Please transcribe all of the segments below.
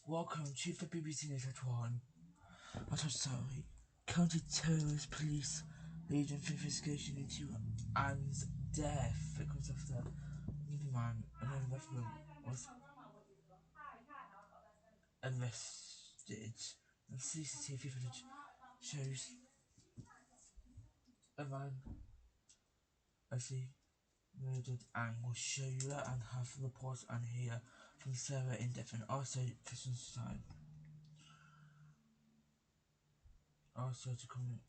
Welcome to the BBC News at 1. Sorry. County Terrorist Police lead an investigation into Anne's death because of the another man, another resident was arrested. And CCTV footage shows a man as he murdered Anne. Will show you that and have reports on here from Sarah in Devon. Also, Christmas time. Also to comment.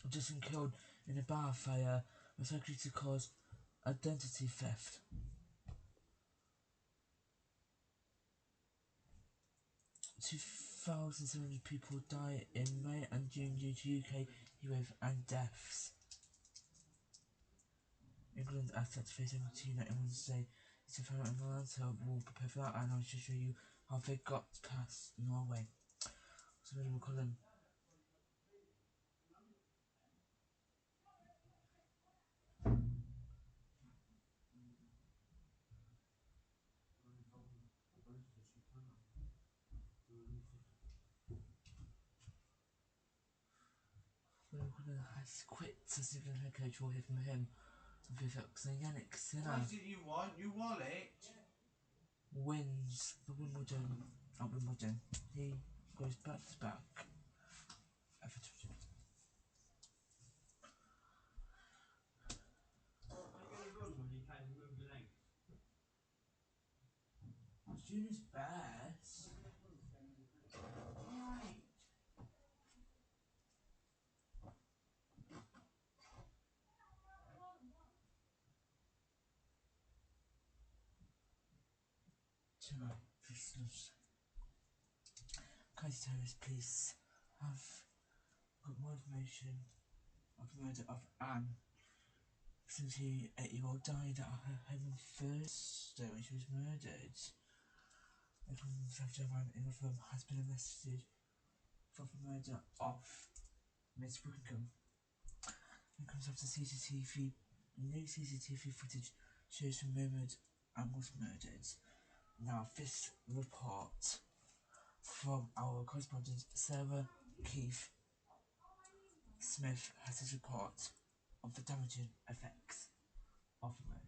Justin killed in a bar fire was likely to cause identity theft. 2,700 people died in May and June due to UK heatwave and deaths. England assets face 17 at Wednesday. It's a final Atlanta will prepare for that, and I'll just show you how they got past Norway. So we'll call them. We're gonna has quit as the head coach. We'll hear from him. So Yannick Sinner. What is it you want? You want it? Wins the Wimbledon at Wimbledon. He goes back to back. Doing his best. Right. Tonight, listeners. County Terrorist Police have got more information of the murder of Anne. 78-year-old died at her home on Thursday when she was murdered. The South German in Rotherham has been arrested for the murder of Miss Wickham. It comes after CCTV. New CCTV footage shows the moment Anne was murdered. Now, this report from our correspondent Sarah Keith Smith has his report of the damaging effects of the murder.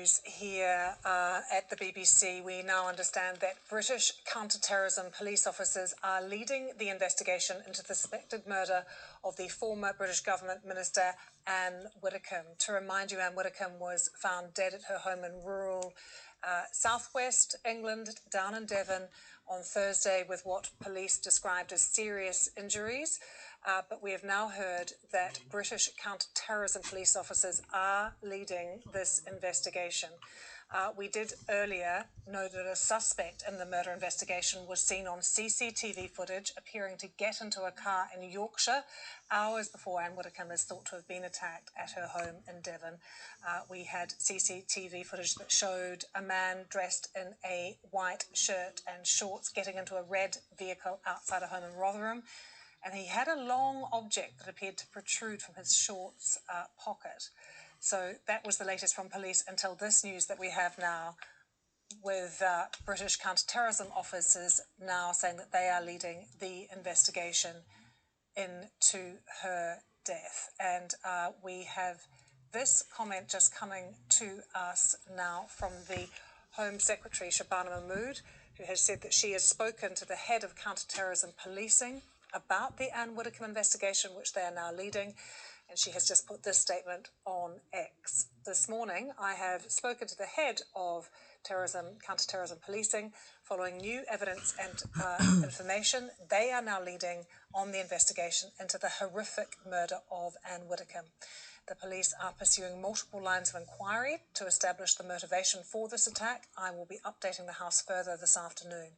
news here at the BBC. We now understand that British counter-terrorism police officers are leading the investigation into the suspected murder of the former British government minister Anne Widdecombe. To remind you, Anne Widdecombe was found dead at her home in rural southwest England, down in Devon, on Thursday with what police described as serious injuries. But we have now heard that British counter-terrorism police officers are leading this investigation. We did earlier know that a suspect in the murder investigation was seen on CCTV footage appearing to get into a car in Yorkshire hours before Anne Widdecombe is thought to have been attacked at her home in Devon. We had CCTV footage that showed a man dressed in a white shirt and shorts getting into a red vehicle outside a home in Rotherham. And he had a long object that appeared to protrude from his shorts pocket. So that was the latest from police until this news that we have now, with British counter-terrorism officers now saying that they are leading the investigation into her death. And we have this comment just coming to us now from the Home Secretary, Shabana Mahmood, who has said that she has spoken to the head of counter-terrorism policing about the Anne Widdecombe investigation, which they are now leading, and she has just put this statement on X. This morning, I have spoken to the head of counter-terrorism policing, following new evidence and information. They are now leading on the investigation into the horrific murder of Anne Widdecombe. The police are pursuing multiple lines of inquiry to establish the motivation for this attack. I will be updating the House further this afternoon.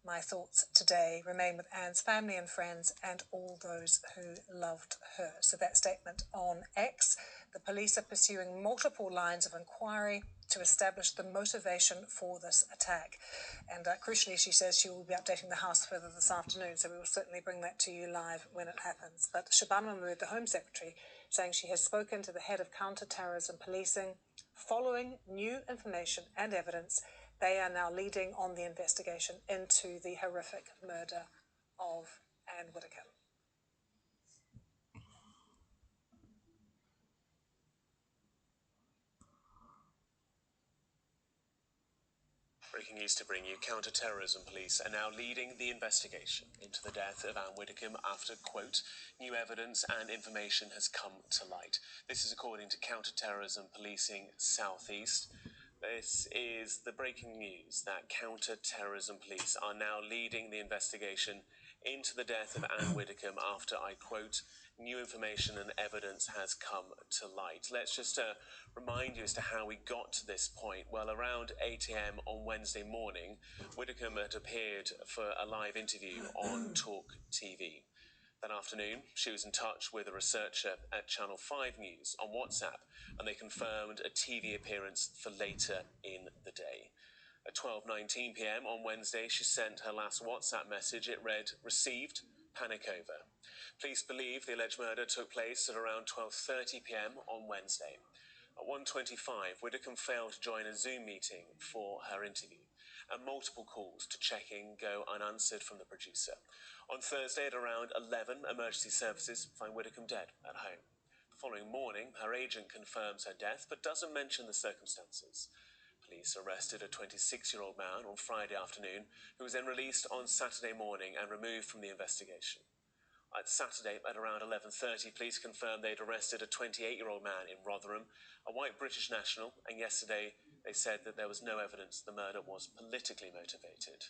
My thoughts today remain with Anne's family and friends and all those who loved her. So that statement on X. The police are pursuing multiple lines of inquiry to establish the motivation for this attack. And crucially, she says she will be updating the House further this afternoon, so we will certainly bring that to you live when it happens. But Shabana Mahmood, the Home Secretary, saying she has spoken to the head of counter-terrorism policing following new information and evidence. They are now leading on the investigation into the horrific murder of Anne Widdecombe. Breaking news to bring you. Counter-terrorism police are now leading the investigation into the death of Anne Widdecombe after, quote, new evidence and information has come to light. This is according to Counter-terrorism Policing South East. This is the breaking news that counter-terrorism police are now leading the investigation into the death of Anne Widdecombe after, I quote, new information and evidence has come to light. Let's just remind you as to how we got to this point. Well, around 8 a.m. on Wednesday morning, Widdecombe had appeared for a live interview on Talk TV. That afternoon, she was in touch with a researcher at Channel 5 News on WhatsApp, and they confirmed a TV appearance for later in the day. At 12:19 p.m. on Wednesday, she sent her last WhatsApp message. It read, received, panic over. Police believe the alleged murder took place at around 12:30 p.m. on Wednesday. At 1:25, Widdecombe failed to join a Zoom meeting for her interview, and multiple calls to check in go unanswered from the producer. On Thursday at around 11, emergency services find Widdecombe dead at home. The following morning, her agent confirms her death, but doesn't mention the circumstances. Police arrested a 26-year-old man on Friday afternoon, who was then released on Saturday morning and removed from the investigation. At Saturday at around 11:30, police confirmed they'd arrested a 28-year-old man in Rotherham, a white British national, and yesterday they said that there was no evidence the murder was politically motivated.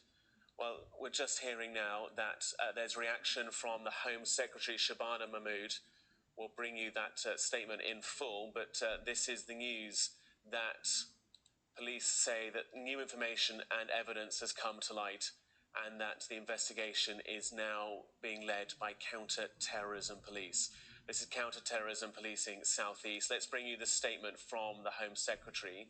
Well, we're just hearing now that there's reaction from the Home Secretary, Shabana Mahmood. We'll bring you that statement in full, but this is the news that police say that new information and evidence has come to light, and that the investigation is now being led by counter-terrorism police. This is Counter-terrorism Policing South East. Let's bring you the statement from the Home Secretary.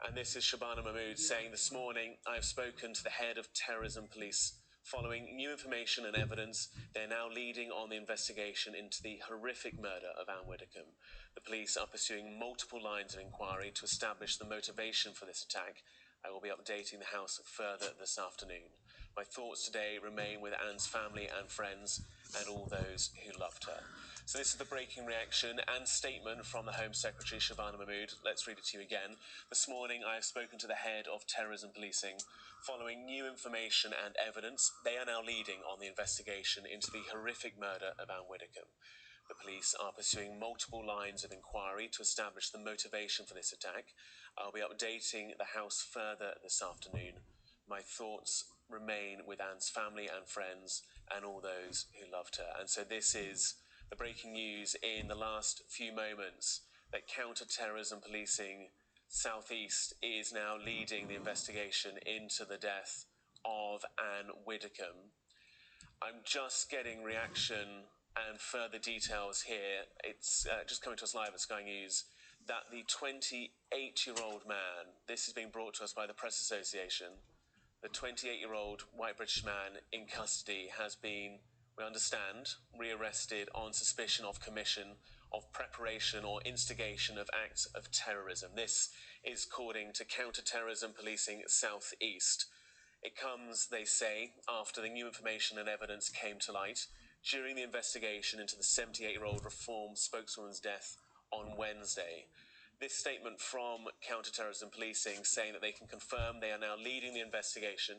And this is Shabana Mahmood saying, this morning I have spoken to the head of terrorism police. Following new information and evidence, they're now leading on the investigation into the horrific murder of Anne Widdecombe. The police are pursuing multiple lines of inquiry to establish the motivation for this attack. I will be updating the House further this afternoon. My thoughts today remain with Anne's family and friends and all those who loved her. So this is the breaking reaction and statement from the Home Secretary, Shabana Mahmood. Let's read it to you again. This morning, I have spoken to the head of terrorism policing. Following new information and evidence, they are now leading on the investigation into the horrific murder of Anne Widdecombe. The police are pursuing multiple lines of inquiry to establish the motivation for this attack. I'll be updating the House further this afternoon. My thoughts remain with Anne's family and friends and all those who loved her. And so this is the breaking news in the last few moments, that counter-terrorism policing Southeast is now leading the investigation into the death of Anne Widdecombe. I'm just getting reaction and further details here. It's just coming to us live at Sky News that the 28-year-old man, this is being brought to us by the Press Association, the 28-year-old white British man in custody has been, we understand, rearrested on suspicion of commission of preparation or instigation of acts of terrorism. This is according to Counter-Terrorism Policing Southeast. It comes, they say, after the new information and evidence came to light during the investigation into the 78-year-old Reform spokeswoman's death on Wednesday. This statement from Counter-Terrorism Policing saying that they can confirm they are now leading the investigation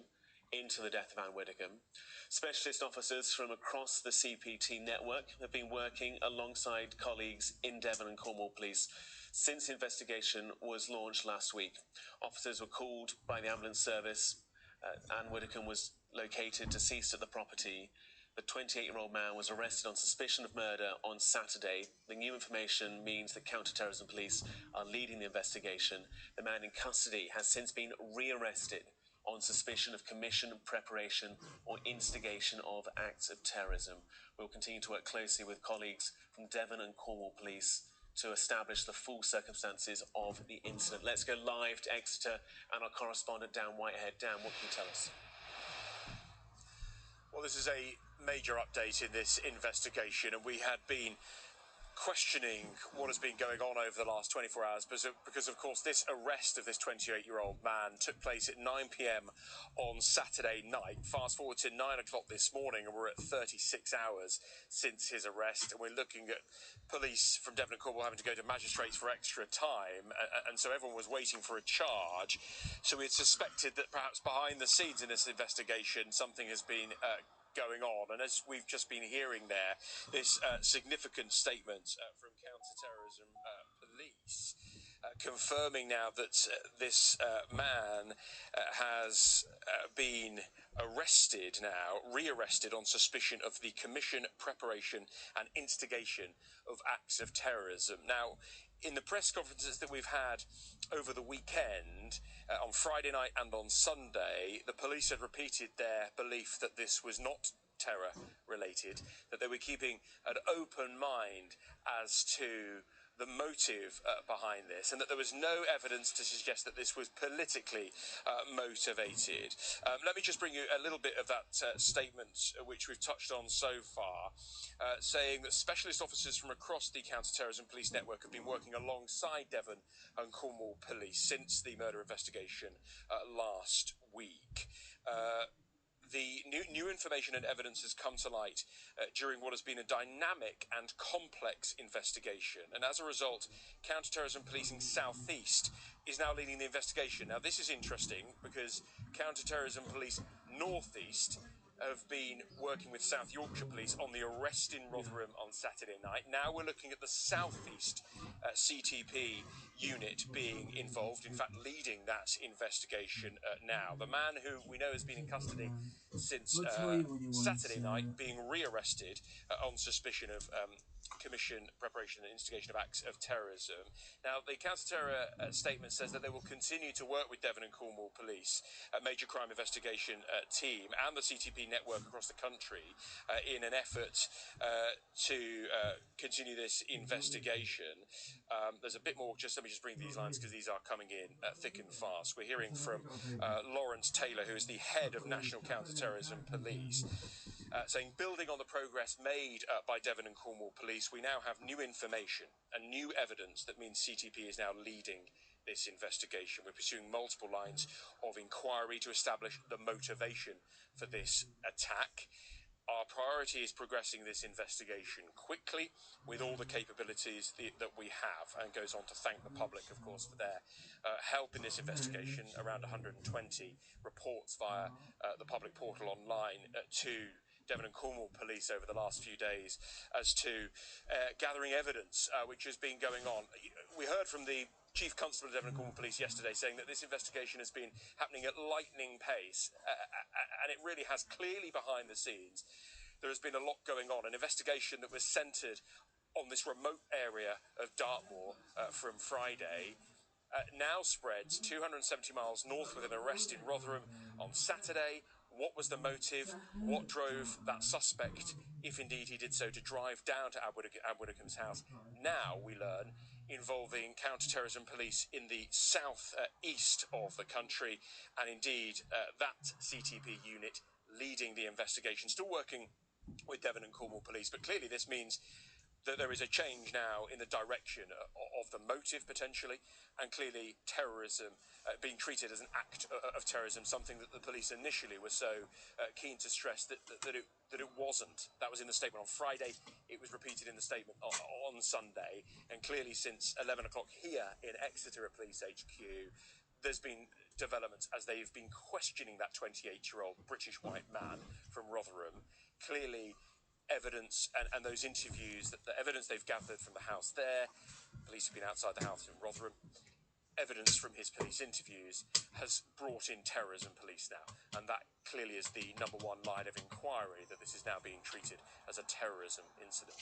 into the death of Anne Widdecombe. Specialist officers from across the CPT network have been working alongside colleagues in Devon and Cornwall Police since the investigation was launched last week. Officers were called by the ambulance service. Anne Widdecombe was located deceased at the property. The 28-year-old man was arrested on suspicion of murder on Saturday. The new information means that counter-terrorism police are leading the investigation. The man in custody has since been rearrested on suspicion of commission, preparation or instigation of acts of terrorism. We'll continue to work closely with colleagues from Devon and Cornwall Police to establish the full circumstances of the incident. Let's go live to Exeter and our correspondent Dan Whitehead. Dan, what can you tell us? Well, this is a major update in this investigation, and we had been questioning what has been going on over the last 24 hours because of course, this arrest of this 28-year-old man took place at 9 p.m. on Saturday night. Fast forward to 9 o'clock this morning, and we're at 36 hours since his arrest, and we're looking at police from Devon and Cornwall having to go to magistrates for extra time, and so everyone was waiting for a charge. So we had suspected that perhaps behind the scenes in this investigation something has been going on, and as we've just been hearing there, this significant statement from counter-terrorism police confirming now that this man has been arrested now, rearrested on suspicion of the commission, preparation and instigation of acts of terrorism. Now, in the press conferences that we've had over the weekend, on Friday night and on Sunday, the police had repeated their belief that this was not terror related, that they were keeping an open mind as to the motive behind this, and that there was no evidence to suggest that this was politically motivated. Let me just bring you a little bit of that statement which we've touched on so far, saying that specialist officers from across the counter-terrorism police network have been working alongside Devon and Cornwall Police since the murder investigation last week. The new information and evidence has come to light during what has been a dynamic and complex investigation. And as a result, Counter-Terrorism Policing Southeast is now leading the investigation. Now, this is interesting because Counter-Terrorism Police Northeast have been working with South Yorkshire Police on the arrest in Rotherham on Saturday night. Now we're looking at the Southeast CTP unit being involved, in fact leading that investigation now. The man who we know has been in custody since Saturday night being rearrested on suspicion of commission, preparation and instigation of acts of terrorism. Now, the counter-terror statement says that they will continue to work with Devon and Cornwall Police, a major crime investigation team, and the CTP network across the country in an effort to continue this investigation. There's a bit more, let me just bring these lines because these are coming in thick and fast. We're hearing from Lawrence Taylor, who is the head of National Counter-Terrorism Police, saying, building on the progress made by Devon and Cornwall Police, we now have new information and new evidence that means CTP is now leading this investigation. We're pursuing multiple lines of inquiry to establish the motivation for this attack. Our priority is progressing this investigation quickly with all the capabilities that we have, and goes on to thank the public, of course, for their help in this investigation. Around 120 reports via the public portal online to Devon and Cornwall Police over the last few days as to gathering evidence which has been going on. We heard from the Chief Constable of Devon and Cornwall Police yesterday saying that this investigation has been happening at lightning pace, and it really has. Clearly behind the scenes there has been a lot going on, an investigation that was centred on this remote area of Dartmoor from Friday now spreads 270 miles north with an arrest in Rotherham on Saturday. What was the motive? What drove that suspect, if indeed he did so, to drive down to Ab Widdecombe's house? Now we learn involving counter-terrorism police in the south east of the country, and indeed that CTP unit leading the investigation, still working with Devon and Cornwall Police. But clearly this means that there is a change now in the direction of the motive, potentially, and clearly terrorism being treated as an act of terrorism, something that the police initially were so keen to stress that it wasn't. That was in the statement on Friday. It was repeated in the statement on Sunday. And clearly since 11 o'clock here in Exeter at Police HQ, there's been developments as they've been questioning that 28-year-old British white man from Rotherham. Clearly evidence and those interviews, the evidence they've gathered from the house there, police have been outside the house in Rotherham, evidence from his police interviews has brought in terrorism police now, and that clearly is the number one line of inquiry, that this is now being treated as a terrorism incident.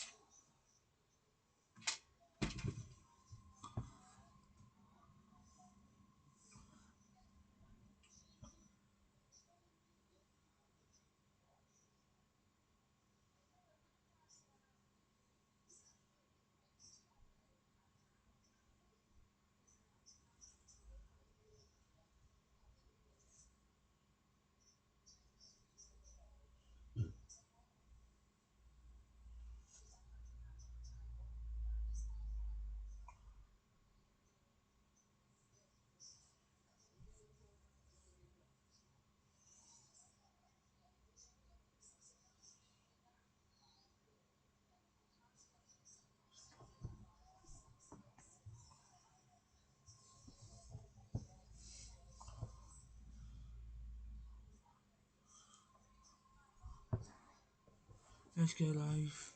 Let's go live.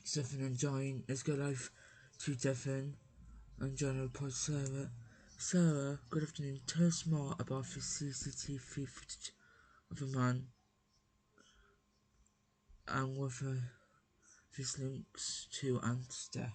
Stefan and John, let's go live to Devon and John report Sarah. Sarah, good afternoon. Tell us more about the CCTV footage of a man and whether this links to Ant's death.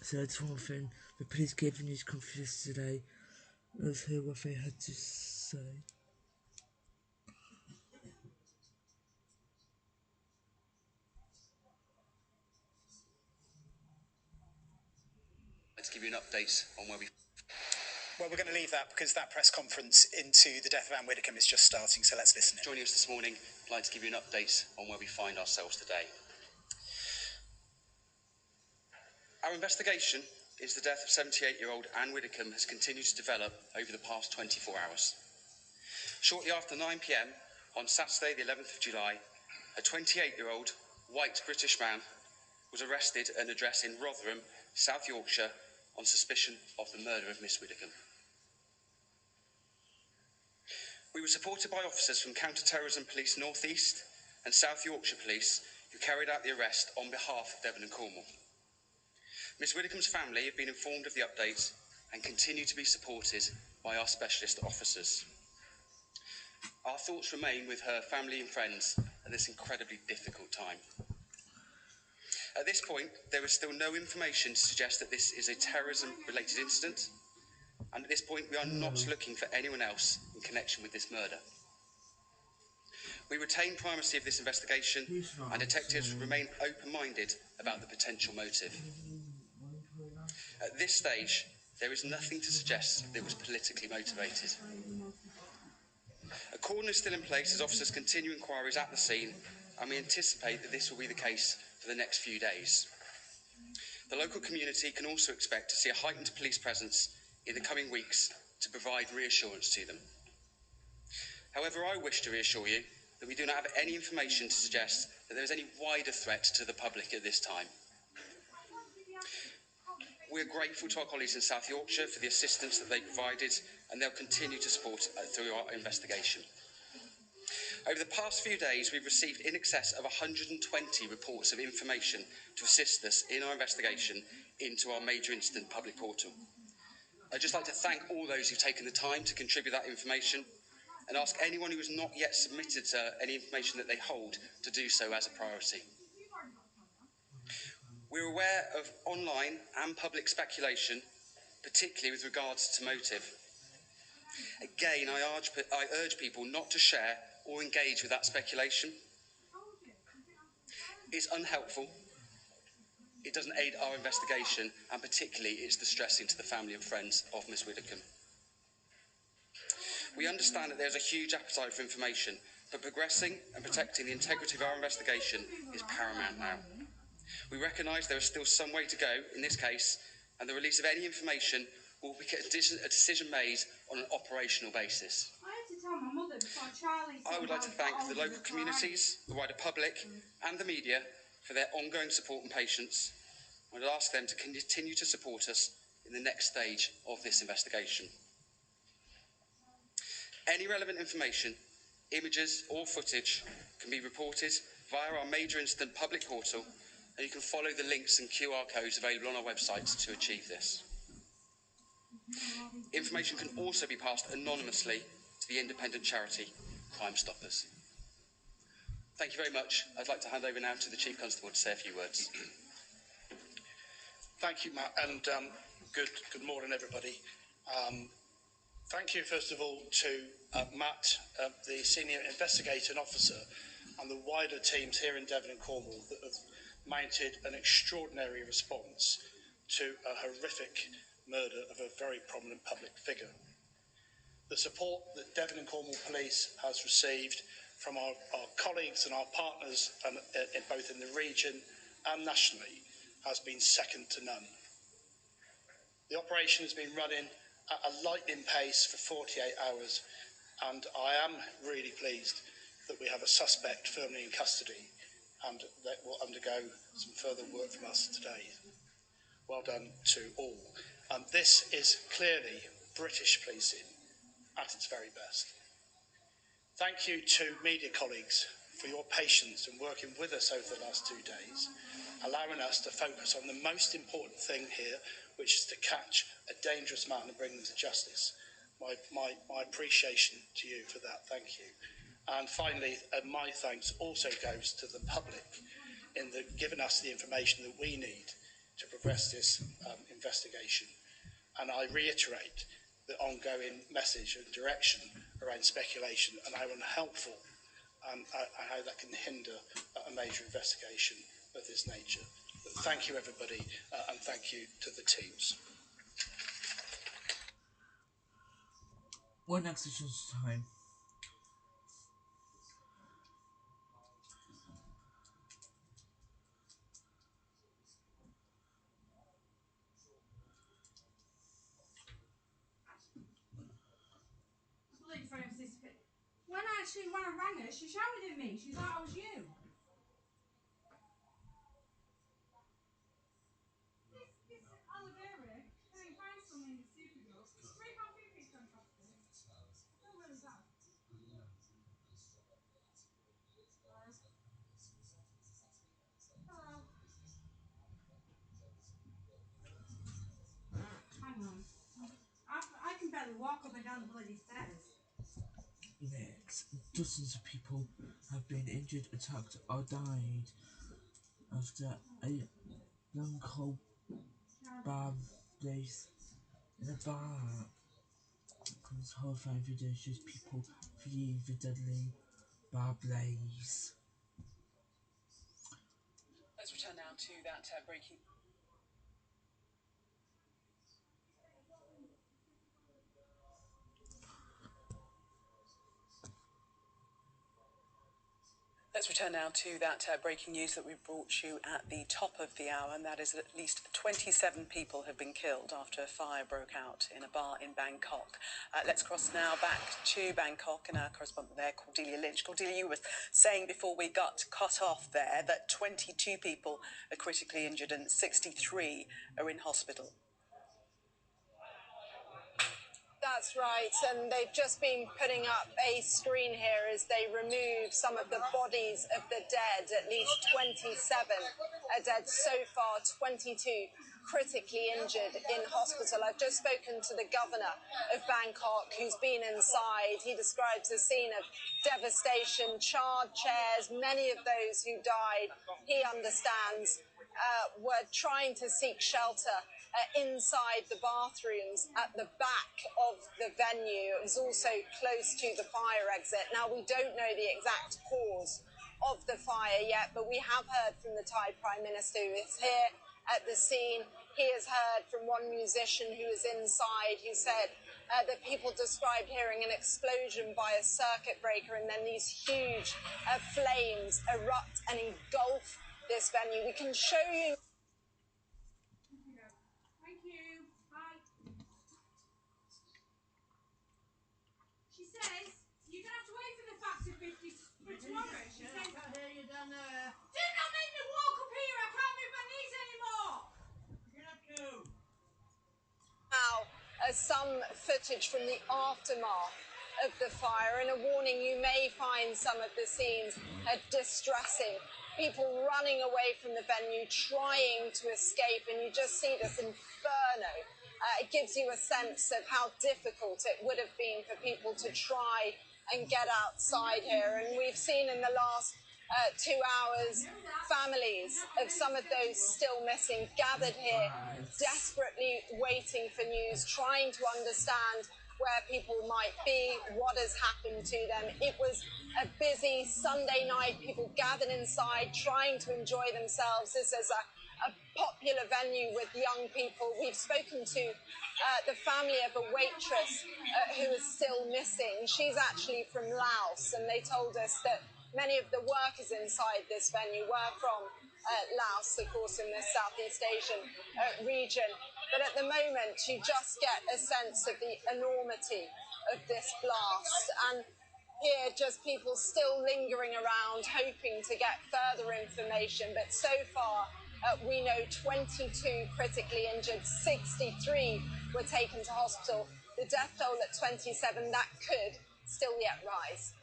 So that's one thing. The police gave news conference today. Let's hear what they had to say. To give you an update on where we... Well, we're going to leave that because that press conference into the death of Anne Widdecombe is just starting, so let's listen. Joining us this morning, I'd like to give you an update on where we find ourselves today. Our investigation into the death of 78-year-old Anne Widdecombe has continued to develop over the past 24 hours. Shortly after 9 p.m. on Saturday the 11th of July, a 28-year-old white British man was arrested at an address in Rotherham, South Yorkshire, on suspicion of the murder of Miss Widdecombe. We were supported by officers from Counter-Terrorism Police North East and South Yorkshire Police who carried out the arrest on behalf of Devon and Cornwall. Miss Widdecombe's family have been informed of the update and continue to be supported by our specialist officers. Our thoughts remain with her family and friends at this incredibly difficult time. At this point, there is still no information to suggest that this is a terrorism-related incident, and at this point we are not looking for anyone else in connection with this murder. We retain primacy of this investigation, and detectives remain open-minded about the potential motive. At this stage, there is nothing to suggest that it was politically motivated. A cordon is still in place as officers continue inquiries at the scene, and we anticipate that this will be the case for the next few days. The local community can also expect to see a heightened police presence in the coming weeks to provide reassurance to them. However, I wish to reassure you that we do not have any information to suggest that there is any wider threat to the public at this time. We are grateful to our colleagues in South Yorkshire for the assistance that they provided, and they'll continue to support through our investigation. Over the past few days, we've received in excess of 120 reports of information to assist us in our investigation into our major incident public portal. I'd just like to thank all those who've taken the time to contribute that information, and ask anyone who has not yet submitted any information that they hold to do so as a priority. We're aware of online and public speculation, particularly with regards to motive. Again, I urge people not to share or engage with that speculation. It's unhelpful, it doesn't aid our investigation, and particularly it's distressing to the family and friends of Miss Widdecombe. We understand that there's a huge appetite for information, but progressing and protecting the integrity of our investigation is paramount now. We recognise there is still some way to go in this case, and the release of any information will be a decision made on an operational basis. I would like to thank the local communities, the wider public and the media for their ongoing support and patience. I would ask them to continue to support us in the next stage of this investigation. Any relevant information, images or footage can be reported via our major incident public portal, and you can follow the links and QR codes available on our website to achieve this. Information can also be passed anonymously to the independent charity Crime Stoppers. Thank you very much. I'd like to hand over now to the Chief Constable to say a few words. Thank you, Matt, and good morning, everybody. Thank you, first of all, to Matt, the Senior Investigating Officer, and the wider teams here in Devon and Cornwall that have mounted an extraordinary response to a horrific murder of a very prominent public figure. The support that Devon and Cornwall Police has received from our colleagues and our partners, both in the region and nationally, has been second to none. The operation has been running at a lightning pace for 48 hours, and I am really pleased that we have a suspect firmly in custody and that will undergo some further work from us today. Well done to all. This is clearly British policing at its very best. Thank you to media colleagues for your patience in working with us over the last 2 days, allowing us to focus on the most important thing here, which is to catch a dangerous man and bring them to justice. My appreciation to you for that, thank you. And finally, my thanks also goes to the public giving us the information that we need to progress this investigation. And I reiterate the ongoing message and direction around speculation and how unhelpful and how that can hinder a major investigation of this nature. But thank you, everybody, and thank you to the teams. One next session's time. When I rang her, she shouted at me. She thought I was you. This aloe vera, can I find some in the supermarket? It's £3.50 fantastic. I feel really bad. Hello. Hang on. I can barely walk up and down the bloody stairs. Next, dozens of people have been injured, attacked, or died after a Blanco bar blaze in a bar. Comes horrifying video shows people fleeing the deadly bar blaze. Let's return now to that breaking. Let's return now to that breaking news that we brought you at the top of the hour, and that is that at least 27 people have been killed after a fire broke out in a bar in Bangkok. Let's cross now back to Bangkok and our correspondent there, Cordelia Lynch. Cordelia, you were saying before we got cut off there that 22 people are critically injured and 63 are in hospital. That's right, and they've just been putting up a screen here as they remove some of the bodies of the dead. At least 27 are dead so far, 22 critically injured in hospital. I've just spoken to the governor of Bangkok, who's been inside. He describes a scene of devastation, charred chairs, many of those who died, he understands, were trying to seek shelter inside the bathrooms at the back of the venue. It was also close to the fire exit. Now, we don't know the exact cause of the fire yet, but we have heard from the Thai Prime Minister, who is here at the scene. He has heard from one musician who was inside, who said that people described hearing an explosion by a circuit breaker and then these huge flames erupt and engulf this venue. We can show you. Thank you. Bye. She says you're going to have to wait for the facts of 50 for tomorrow. She says, I hear you down there. Do not make me walk up here. I can't move my knees anymore. Get up too. Now, some footage from the aftermath of the fire, and a warning: you may find some of the scenes distressing. People running away from the venue, trying to escape, and you just see this inferno. It gives you a sense of how difficult it would have been for people to try and get outside here. And we've seen in the last 2 hours, families of some of those still missing gathered here, desperately waiting for news, trying to understand where people might be, what has happened to them. It was a busy Sunday night, people gathered inside, trying to enjoy themselves. This is a popular venue with young people. We've spoken to the family of a waitress who is still missing. She's actually from Laos, and they told us that many of the workers inside this venue were from Laos, of course, in the Southeast Asian region. But at the moment, you just get a sense of the enormity of this blast. And here, just people still lingering around, hoping to get further information. But so far, we know 22 critically injured, 63 were taken to hospital. The death toll at 27, that could still yet rise.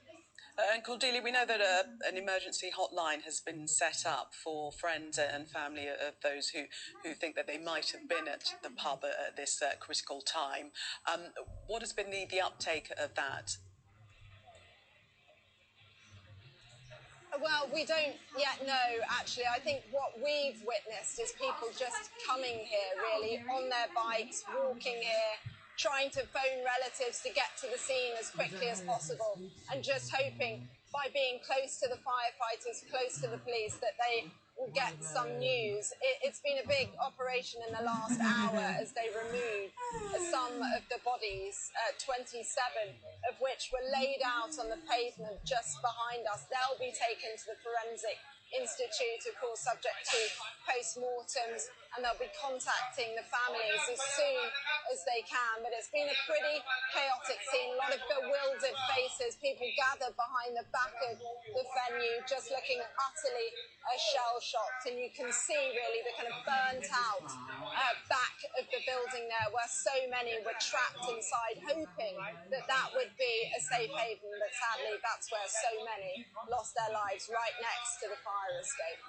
And Cordelia, we know that an emergency hotline has been set up for friends and family of those who think that they might have been at the pub at this critical time. What has been the uptake of that? Well, we don't yet know, actually. I think what we've witnessed is people just coming here, really, on their bikes, walking here, trying to phone relatives to get to the scene as quickly as possible, and just hoping, by being close to the firefighters, close to the police, that they will get some news. It's been a big operation in the last hour as they removed some of the bodies, 27 of which were laid out on the pavement just behind us. They'll be taken to the Forensic Institute, of course, subject to post-mortems, and they'll be contacting the families as soon as they can. But it's been a pretty chaotic scene, a lot of bewildered faces, people gathered behind the back of the venue, just looking utterly shell-shocked. And you can see really the kind of burnt out back of the building there, where so many were trapped inside, hoping that that would be a safe haven. But sadly, that's where so many lost their lives, right next to the fire escape.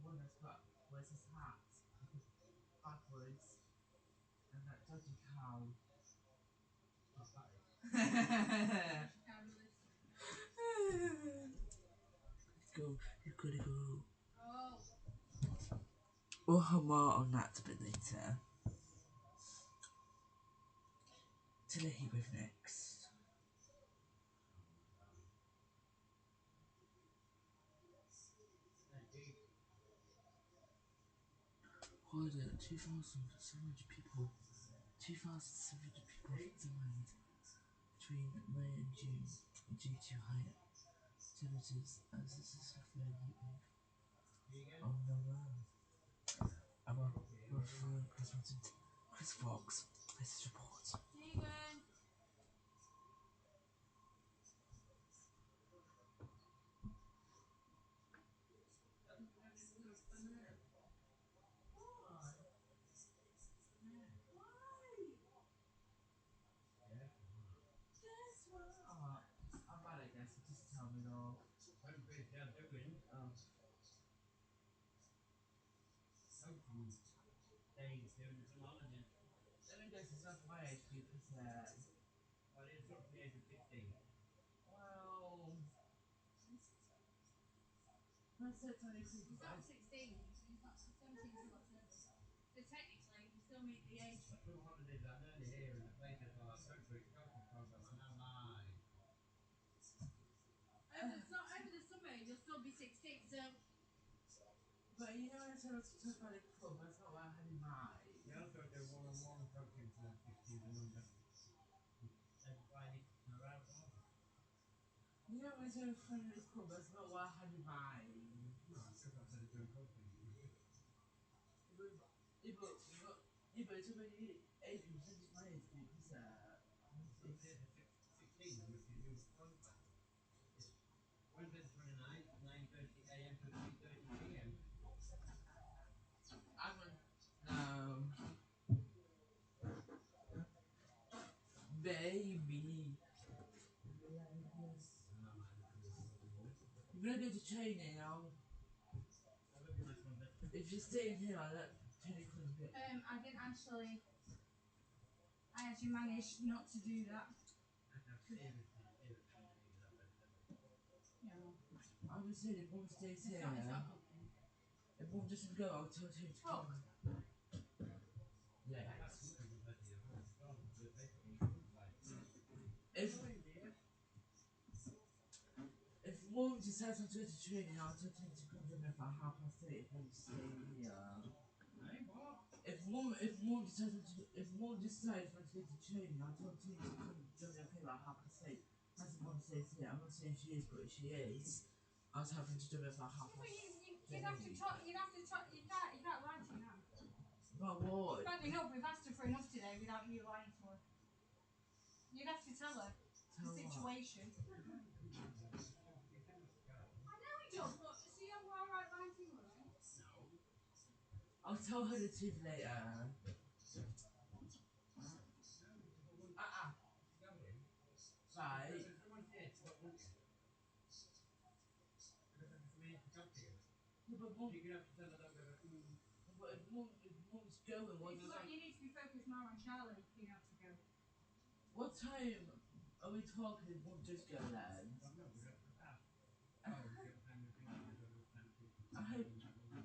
One that's got wears his hat backwards, and that dodgy cow. Go, you gotta go. We'll have more on that a bit later. Till he with next. Order 2,700 people. 2,700 people died between May and June due to higher temperatures as this is a fair heat wave. Oh no. Our correspondent Chris Fox has his report. Stephen! Just tell me though. Let me guess, it's not my age group, is that? Well, it's not the age of 15. Well, I said 23. He's not 16. He's not 17 till October. So technically, you still meet the age. School holidays are nearly here and the places are country shopping program and I'm like... Over the summer, you'll still be 16, so... But you know, I said I was talking about a club, that's not what I had in mind. You also do one-on-one coaching for 16 and under. Everybody around all. You know, when I said I was talking about a club, that's not what I had in mind. No, because I said it's doing coaching. But it's already age group, so it's my age group, is that? It's 16, which is your front back. Wednesday the 29th, 9:30 AM to 3:30 PM. I'm on, baby. You're gonna go to training now. If you're staying here, I'll let Tony come a bit. I didn't actually... I actually managed not to do that. Yeah. I was saying if Mum stays here, It's not cooking. if Mum doesn't go, I'll tell Tony to come. Yeah. If Mum decides not to go to training, I'll tell Tony to come to me for 8:30 if Mum stays here. If Mum decides not to go to training, I'll tell Tony to come join me up here at 8:30. That's if Mum stays here. I'm not saying she is, but if she is, I was having to do it for 8:30. You'd have to talk, you can't lie to her. But what? Bad enough, we've asked her for enough today without you lying to her. You'd have to tell her the situation. I know he does, but see how we're alright lying to her? No. I'll tell her the truth later. Right. Yeah, but Mum, Mum's going, what You need to be focused more on Charlie being able to go. What's time are we talking? Won't just go then. I hope.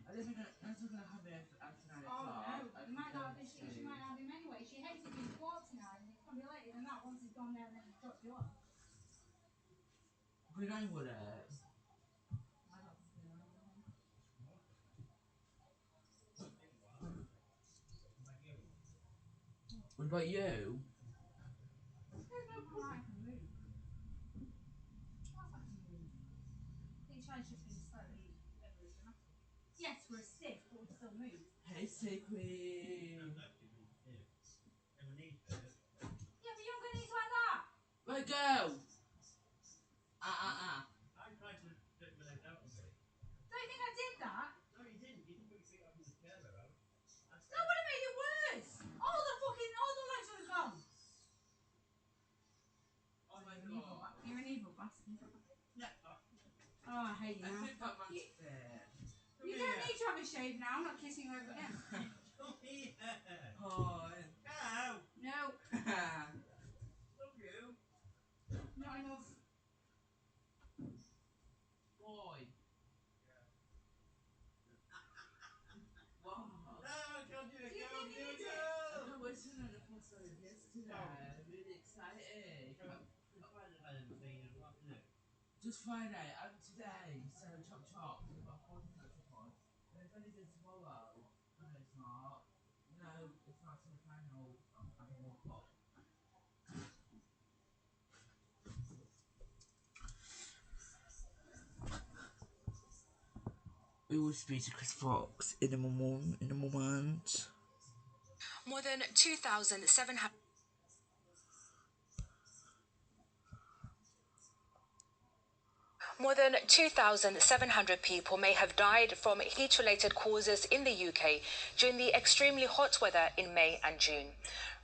I don't think I'm not gonna have it after 9 o'clock. Oh no, you might not. She might have him anyway. She hates it being 4 to 9, and it's gonna be later than that once he's gone there and then he's dropped you off. Good night, would it? I don't think he'll have him. What about you? There's no point I can move. What's that to move? I think Shai's just been slightly overly dramatic. Yes, we're stiff, but we still move. Hey, say queen. Yeah, but you're gonna need like that. Let go. I tried to take my legs out of it. Don't you think I did that? No, you didn't. You didn't put your feet up in the chair, though. That would have made it worse. All the legs would have gone. Oh my God. You're an evil bastard. No. Oh, I hate you now. You don't need to have a shave now. I'm not kissing you over again. Come here. Oh. No. Love you. Not enough. Boy. Wow. No, I can't do it. Do you Go, think do you it, need go. I can't wait to know the episode yesterday. I'm really excited. Just Friday and today, so chop chop. We've got 40 minutes on. And if anything tomorrow, no, it's not. No, it's not to the final. I'm having one pop. We will speak to Chris Fox in a moment. More than 2,700. More than 2,700 people may have died from heat-related causes in the UK during the extremely hot weather in May and June.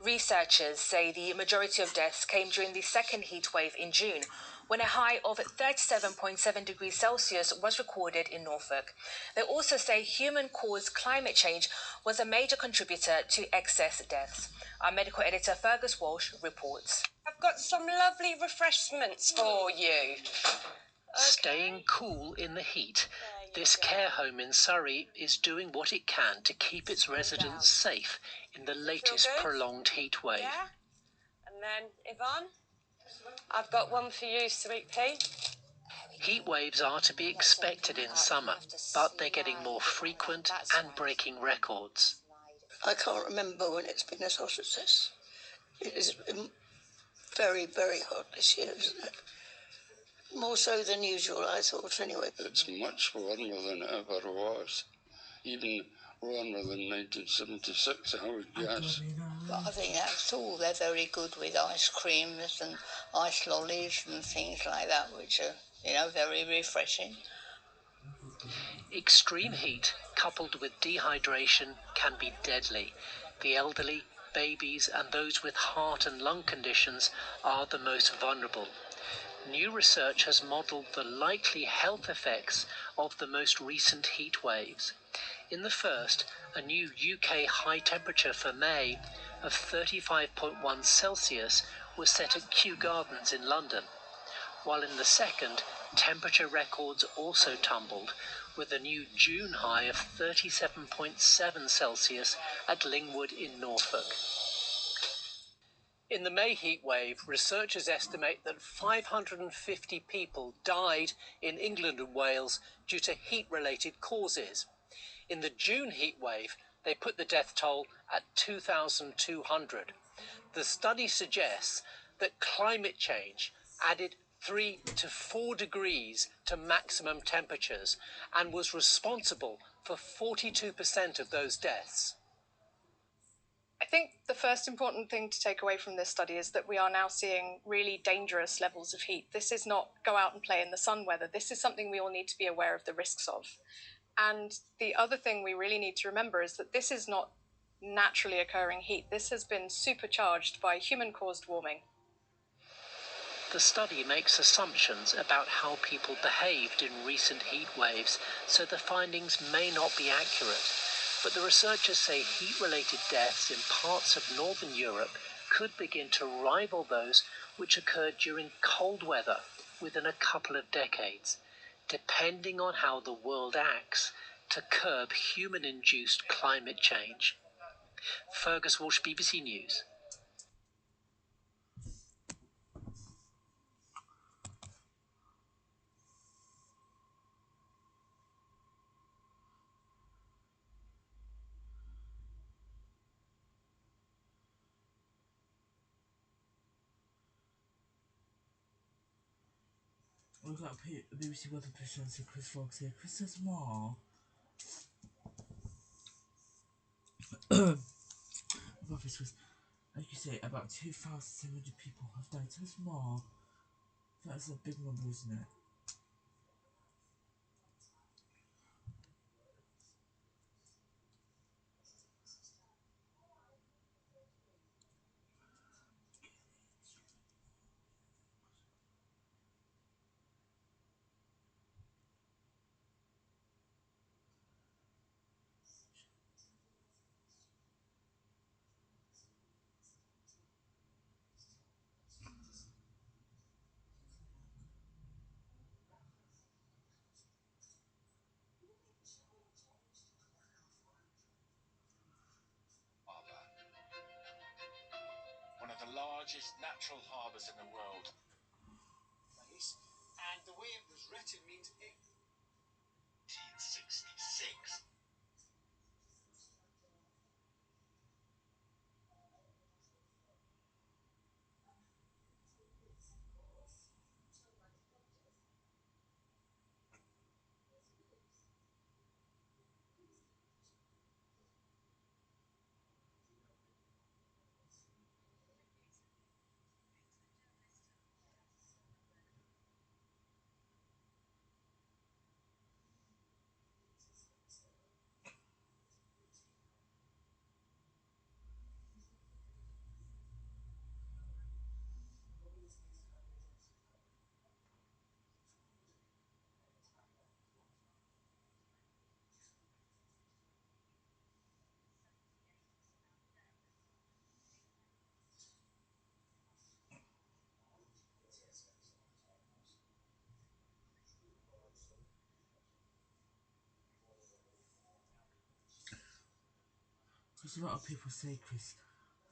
Researchers say the majority of deaths came during the second heat wave in June, when a high of 37.7 degrees Celsius was recorded in Norfolk. They also say human-caused climate change was a major contributor to excess deaths. Our medical editor Fergus Walsh reports. I've got some lovely refreshments for you. Staying cool in the heat, this care home in Surrey is doing what it can to keep its residents safe in the latest prolonged heat wave. Yeah? And then, Yvonne, I've got one for you, sweet pea. Heat waves are to be expected in summer, but they're getting more frequent and breaking records. I can't remember when it's been as hot as this. It has been very, very hot this year, isn't it? More so than usual, I thought, anyway. It's much warmer than it ever was. Even warmer than 1976, I would guess. But I think that's all. They're very good with ice creams and ice lollies and things like that, which are, very refreshing. Extreme heat, coupled with dehydration, can be deadly. The elderly, babies, and those with heart and lung conditions are the most vulnerable. New research has modelled the likely health effects of the most recent heat waves. In the first, a new UK high temperature for May of 35.1 Celsius was set at Kew Gardens in London, while in the second, temperature records also tumbled, with a new June high of 37.7 Celsius at Lingwood in Norfolk. In the May heat wave, researchers estimate that 550 people died in England and Wales due to heat-related causes. In the June heat wave, they put the death toll at 2,200. The study suggests that climate change added 3 to 4 degrees to maximum temperatures and was responsible for 42% of those deaths. I think the first important thing to take away from this study is that we are now seeing really dangerous levels of heat. This is not go out and play in the sun weather. This is something we all need to be aware of the risks of. And the other thing we really need to remember is that this is not naturally occurring heat. This has been supercharged by human-caused warming. The study makes assumptions about how people behaved in recent heat waves, so the findings may not be accurate. But the researchers say heat-related deaths in parts of northern Europe could begin to rival those which occurred during cold weather within a couple of decades, depending on how the world acts to curb human-induced climate change. Fergus Walsh, BBC News. We've got BBC Weather presenter Chris Fox here. Chris says more. Above this was, like you say, about 2,700 people have died. Tell us more. That's a big number, isn't it? One of the largest natural harbours in the world. And the way it was written means 1866. Because a lot of people say, Chris,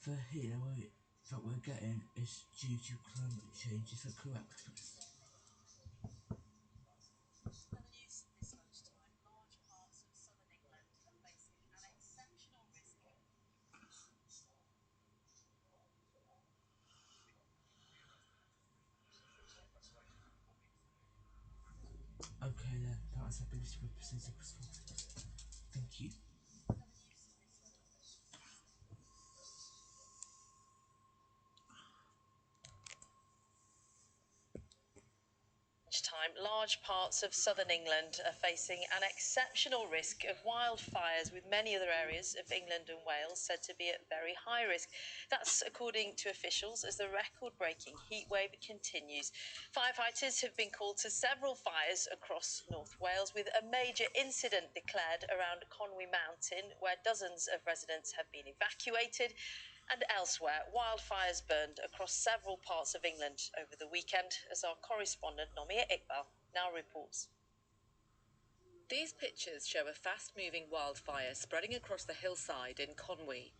the heat that we're getting is due to climate change. Is that correct, Chris? Okay then, that was our BBC representative Chris Fox. Thank you. Time, large parts of southern England are facing an exceptional risk of wildfires, with many other areas of England and Wales said to be at very high risk. That's according to officials as the record-breaking heatwave continues. Firefighters have been called to several fires across North Wales, with a major incident declared around Conwy Mountain, where dozens of residents have been evacuated. And elsewhere, wildfires burned across several parts of England over the weekend, as our correspondent Nomia Iqbal now reports. These pictures show a fast-moving wildfire spreading across the hillside in Conwy.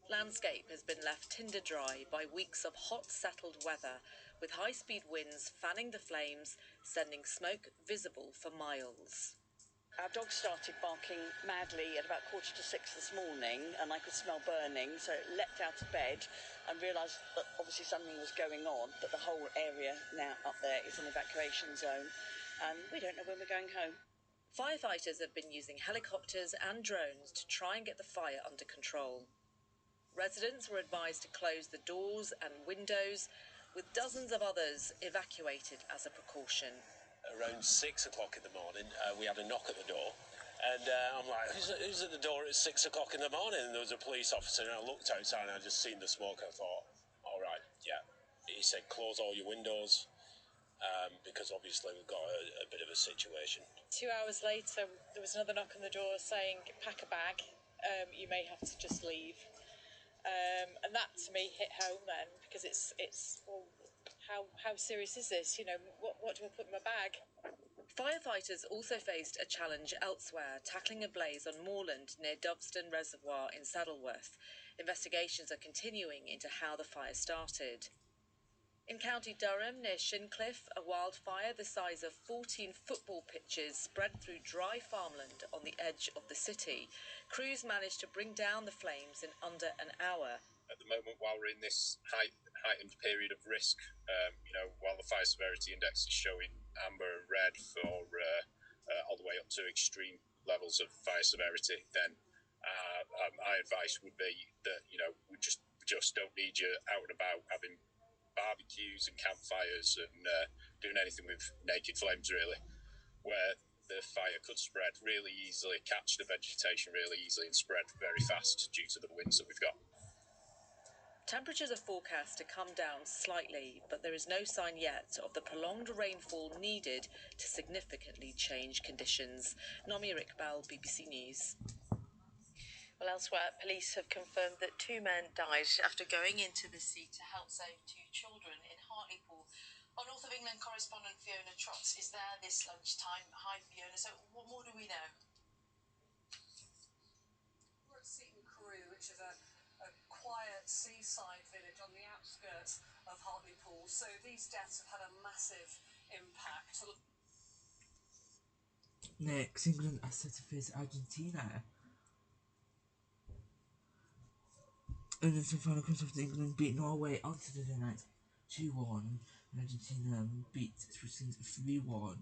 Landscape has been left tinder dry by weeks of hot, settled weather, with high-speed winds fanning the flames, sending smoke visible for miles. Our dog started barking madly at about 5:45 this morning, and I could smell burning, so it leapt out of bed and realised that obviously something was going on, but the whole area now up there is an evacuation zone, and we don't know when we're going home. Firefighters have been using helicopters and drones to try and get the fire under control. Residents were advised to close the doors and windows, with dozens of others evacuated as a precaution. Around 6 o'clock in the morning, we had a knock at the door, and I'm like, who's at the door at 6 o'clock in the morning? And there was a police officer, and I looked outside, and I just seen the smoke. I thought, all right, yeah. He said, close all your windows, because obviously we've got a bit of a situation. 2 hours later, there was another knock on the door saying, pack a bag, you may have to just leave. And that to me hit home then, because it's well, how serious is this? You know, what do I put in my bag? Firefighters also faced a challenge elsewhere, tackling a blaze on moorland near Doveston Reservoir in Saddleworth. Investigations are continuing into how the fire started. In County Durham, near Shincliffe, a wildfire the size of 14 football pitches spread through dry farmland on the edge of the city. Crews managed to bring down the flames in under an hour. At the moment, while we're in this heightened period of risk, while the fire severity index is showing amber and red for all the way up to extreme levels of fire severity, then my advice would be that we just don't need you out and about having barbecues and campfires and doing anything with naked flames, really, where the fire could spread really easily, catch the vegetation really easily and spread very fast due to the winds that we've got. Temperatures are forecast to come down slightly, but there is no sign yet of the prolonged rainfall needed to significantly change conditions. Nomia Iqbal, BBC News. Well, elsewhere, police have confirmed that 2 men died after going into the sea to help save 2 children in Hartlepool. Our North of England correspondent Fiona Trotz is there this lunchtime. Hi, Fiona. So what more do we know? We're at Seaton Carew, which is a quiet seaside village on the outskirts of Hartlepool. So these deaths have had a massive impact. Next, England are set to face Argentina. In the final contest, England beat Norway on Saturday night 2-1, and Argentina beat Switzerland 3-1.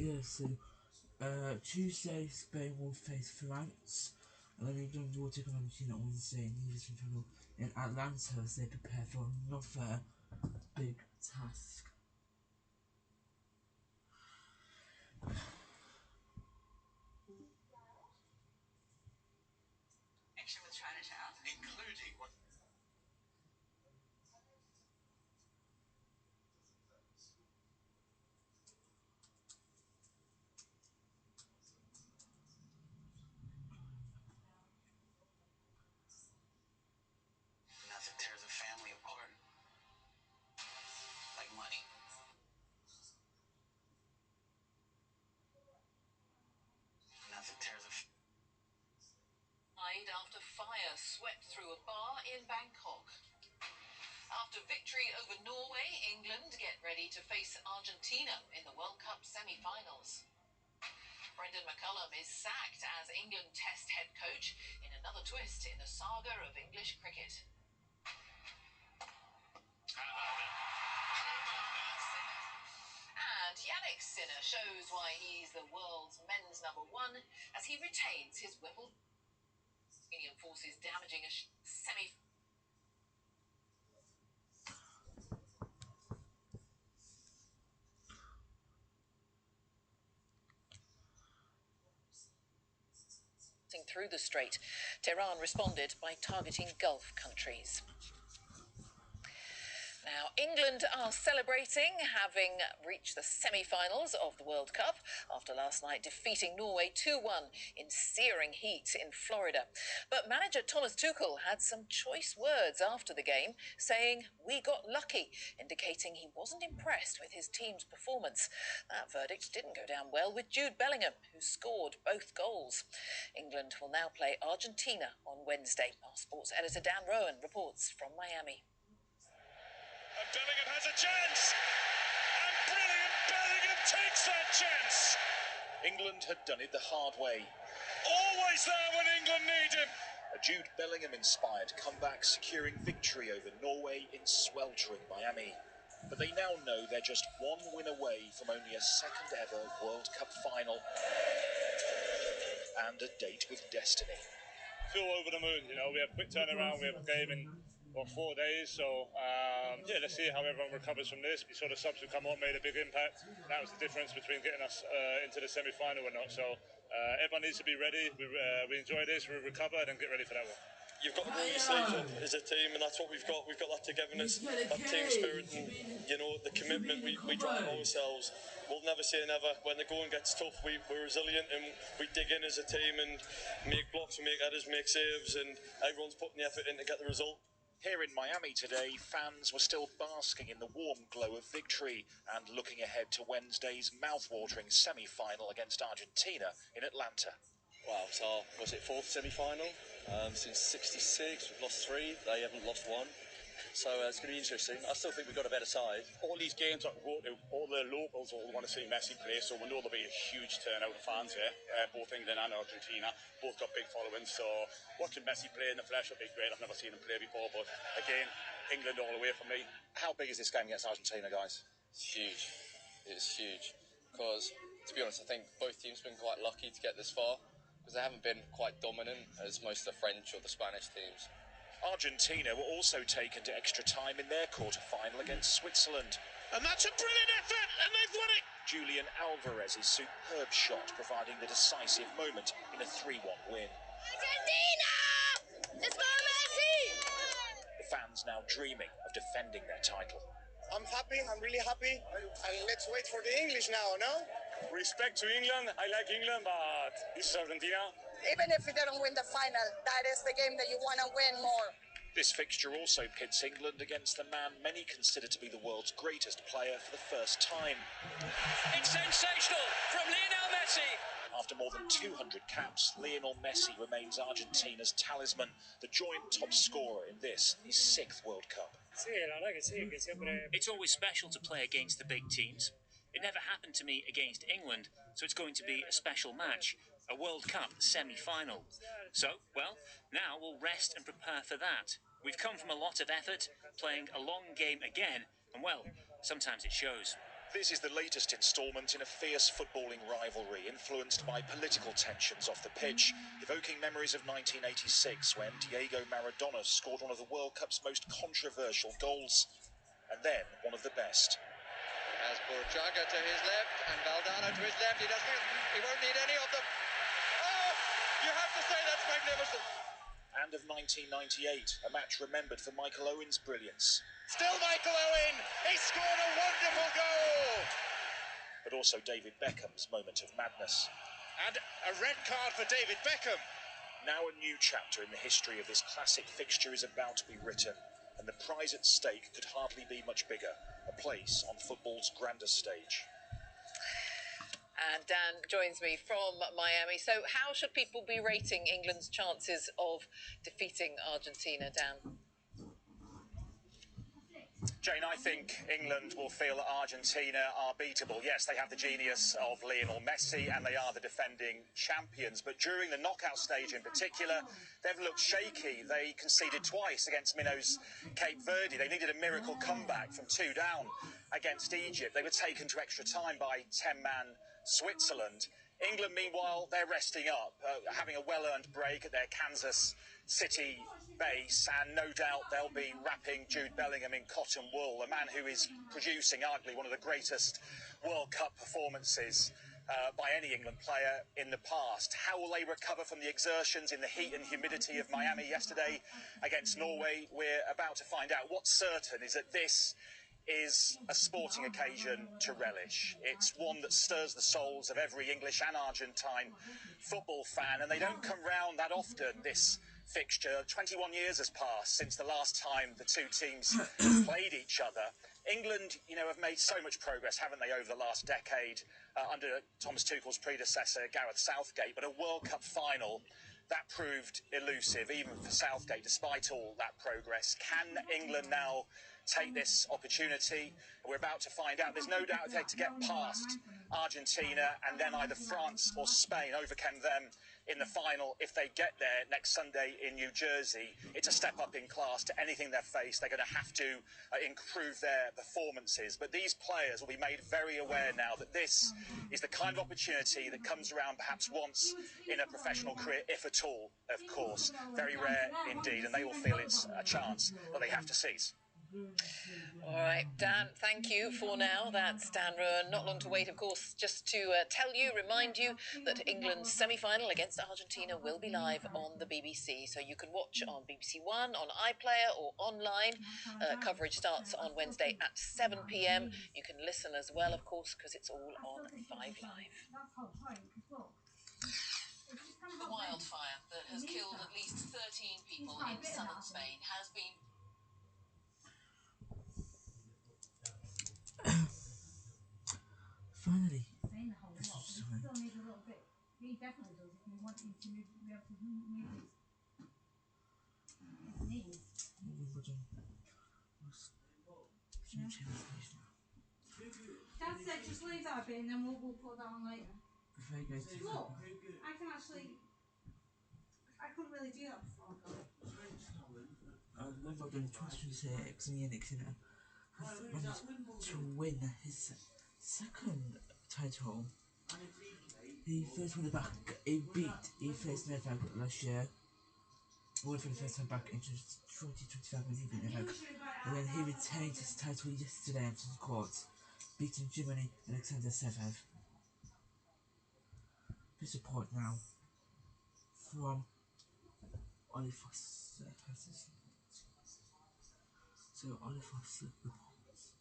Yeah, so Tuesday Spain will face France, and then England will take on Argentina on Wednesday in the final in Atlanta as they prepare for another big task. Action with Chinatown, including what. Nothing tears a family apart like money. Nothing tears a. Died after fire swept through a bar in Bangkok. After victory over Norway, England get ready to face Argentina in the World Cup semi-finals. Brendan McCullum is sacked as England Test head coach in another twist in the saga of English cricket. And Yannick Sinner shows why he's the world's men's #1 as he retains his Wimbledon forces damaging a semi. Through the strait, Tehran responded by targeting Gulf countries. Now, England are celebrating having reached the semi-finals of the World Cup after last night defeating Norway 2-1 in searing heat in Florida. But manager Thomas Tuchel had some choice words after the game, saying, "We got lucky," indicating he wasn't impressed with his team's performance. That verdict didn't go down well with Jude Bellingham, who scored both goals. England will now play Argentina on Wednesday. Our sports editor Dan Rowan reports from Miami. And Bellingham has a chance! And brilliant Bellingham takes that chance! England had done it the hard way. Always there when England need him! A Jude Bellingham-inspired comeback securing victory over Norway in sweltering Miami. But they now know they're just one win away from only a second-ever World Cup final and a date with destiny. Feel over the moon, you know. We have quick turnaround, we have a game in 4 days, so yeah, let's see how everyone recovers from this. We saw the subs who come on made a big impact. That was the difference between getting us into the semi-final or not. So everyone needs to be ready. We enjoy this, we recover, and get ready for that one. You've got to roll your sleeves up as a team, and that's what we've got. We've got that togetherness, that team spirit, and you know the commitment we drive ourselves. We'll never say never. When the going gets tough, we're resilient and we dig in as a team and make blocks, make headers, make saves, and everyone's putting the effort in to get the result. Here in Miami today, fans were still basking in the warm glow of victory and looking ahead to Wednesday's mouth-watering semi-final against Argentina in Atlanta. Wow, it's our, was it fourth semi-final? Since '66, we've lost 3, they haven't lost 1. So it's going to be interesting. I still think we've got a better side. All these games that we go to, all the locals all want to see Messi play, so we know there'll be a huge turnout of fans here, both England and Argentina. Both got big followings, so watching Messi play in the flesh will be great. I've never seen him play before, but again, England all the way for me. How big is this game against Argentina, guys? It's huge. It's huge. Because, to be honest, I think both teams have been quite lucky to get this far, because they haven't been quite dominant as most of the French or the Spanish teams. Argentina were also taken to extra time in their quarter-final against Switzerland. And that's a brilliant effort, and they've won it! Julian Alvarez's superb shot providing the decisive moment in a 3-1 win. Argentina! Let's go, Messi! The fans now dreaming of defending their title. I'm happy, I'm really happy, and let's wait for the English now, no? Respect to England, I like England, but this is Argentina. Even if we don't win the final, that is the game that you want to win more. This fixture also pits England against the man many consider to be the world's greatest player for the first time. It's sensational from Lionel Messi. After more than 200 caps, Lionel Messi remains Argentina's talisman, the joint top scorer in this, his 6th World Cup. It's always special to play against the big teams. It never happened to me against England, so it's going to be a special match, a World Cup semi-final. So, well, now we'll rest and prepare for that. We've come from a lot of effort, playing a long game again, and well, sometimes it shows. This is the latest instalment in a fierce footballing rivalry influenced by political tensions off the pitch, evoking memories of 1986 when Diego Maradona scored one of the World Cup's most controversial goals, and then one of the best. As Burchaga to his left and Valdano to his left, he won't need any of them. Oh, you have to say that's magnificent. And of 1998, a match remembered for Michael Owen's brilliance. Still Michael Owen, he scored a wonderful goal. But also David Beckham's moment of madness. And a red card for David Beckham. Now a new chapter in the history of this classic fixture is about to be written, and the prize at stake could hardly be much bigger, a place on football's grandest stage. And Dan joins me from Miami. So how should people be rating England's chances of defeating Argentina, Dan? Jane, I think England will feel that Argentina are beatable. Yes, they have the genius of Lionel Messi and they are the defending champions. But during the knockout stage in particular, they've looked shaky. They conceded twice against Minnows Cape Verde. They needed a miracle comeback from 2 down against Egypt. They were taken to extra time by 10-man Switzerland. England, meanwhile, they're resting up, having a well-earned break at their Kansas City base, and no doubt they'll be wrapping Jude Bellingham in cotton wool, a man who is producing arguably one of the greatest World Cup performances by any England player in the past. How will they recover from the exertions in the heat and humidity of Miami yesterday against Norway? We're about to find out. What's certain is that this is a sporting occasion to relish. It's one that stirs the souls of every English and Argentine football fan, and they don't come round that often, this fixture. 21 years has passed since the last time the two teams played each other. England, have made so much progress, haven't they, over the last decade under Thomas Tuchel's predecessor, Gareth Southgate, but a World Cup final, that proved elusive, even for Southgate, despite all that progress. Can England now take this opportunity? We're about to find out. There's no doubt they had to get past Argentina, and then either France or Spain overcame them in the final. If they get there next Sunday in New Jersey, it's a step up in class to anything they face. They're going to have to improve their performances. But these players will be made very aware now that this is the kind of opportunity that comes around perhaps once in a professional career, if at all, of course. Very rare indeed, and they will feel it's a chance that they have to seize. All right, Dan, thank you for now. That's Dan Rowan. Not long to wait, of course, just to remind you that England's semi-final against Argentina will be live on the BBC. So you can watch on BBC One, on iPlayer or online. Coverage starts on Wednesday at 7 p.m. You can listen as well, of course, because it's all on 5 Live. The wildfire that has killed at least 13 people in southern Spain has been... Finally. Still needs a little bit. He definitely does if we want him to be able to move his knees. Dad said just leave that a bit and then we'll put that on later. Look, I can actually... I couldn't really do that before. Wimbledon 2026 and Yannick Sinner has managed to win his second title. He first won it back, he faced Novak last year, won for the first time back in 2025 when he beat Novak, and then he retained his title yesterday after the court, beating Germany Alexander Zverev. Please support now from Ollie Foster. So Ollie Foster reports.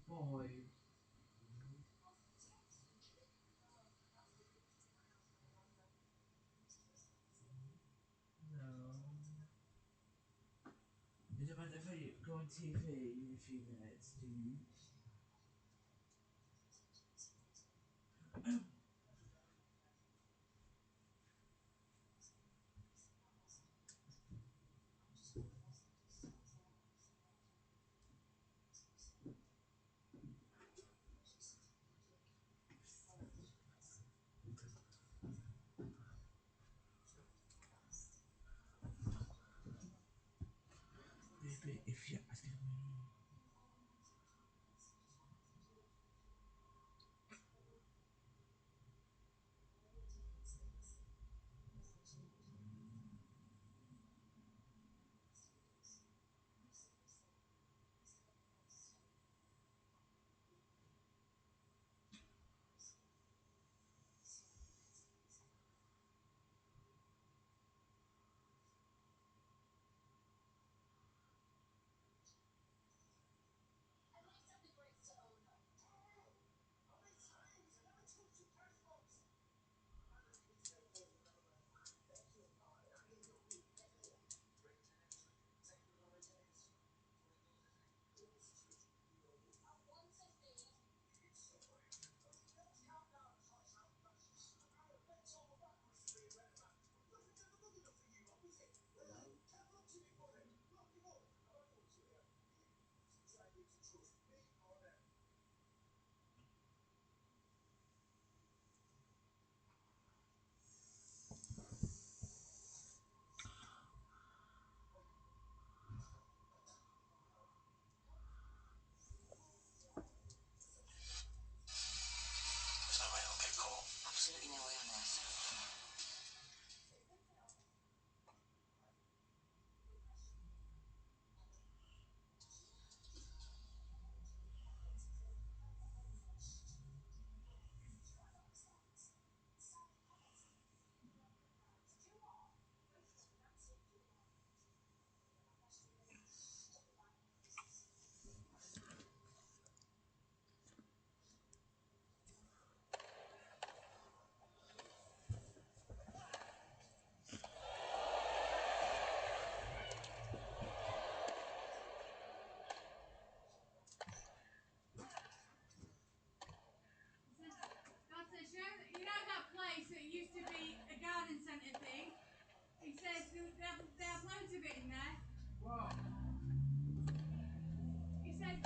Boy. No. You don't mind if I go on TV in a few minutes, do you? Maybe if you're asking me. Absolutely no way on earth. bit in there. What? He said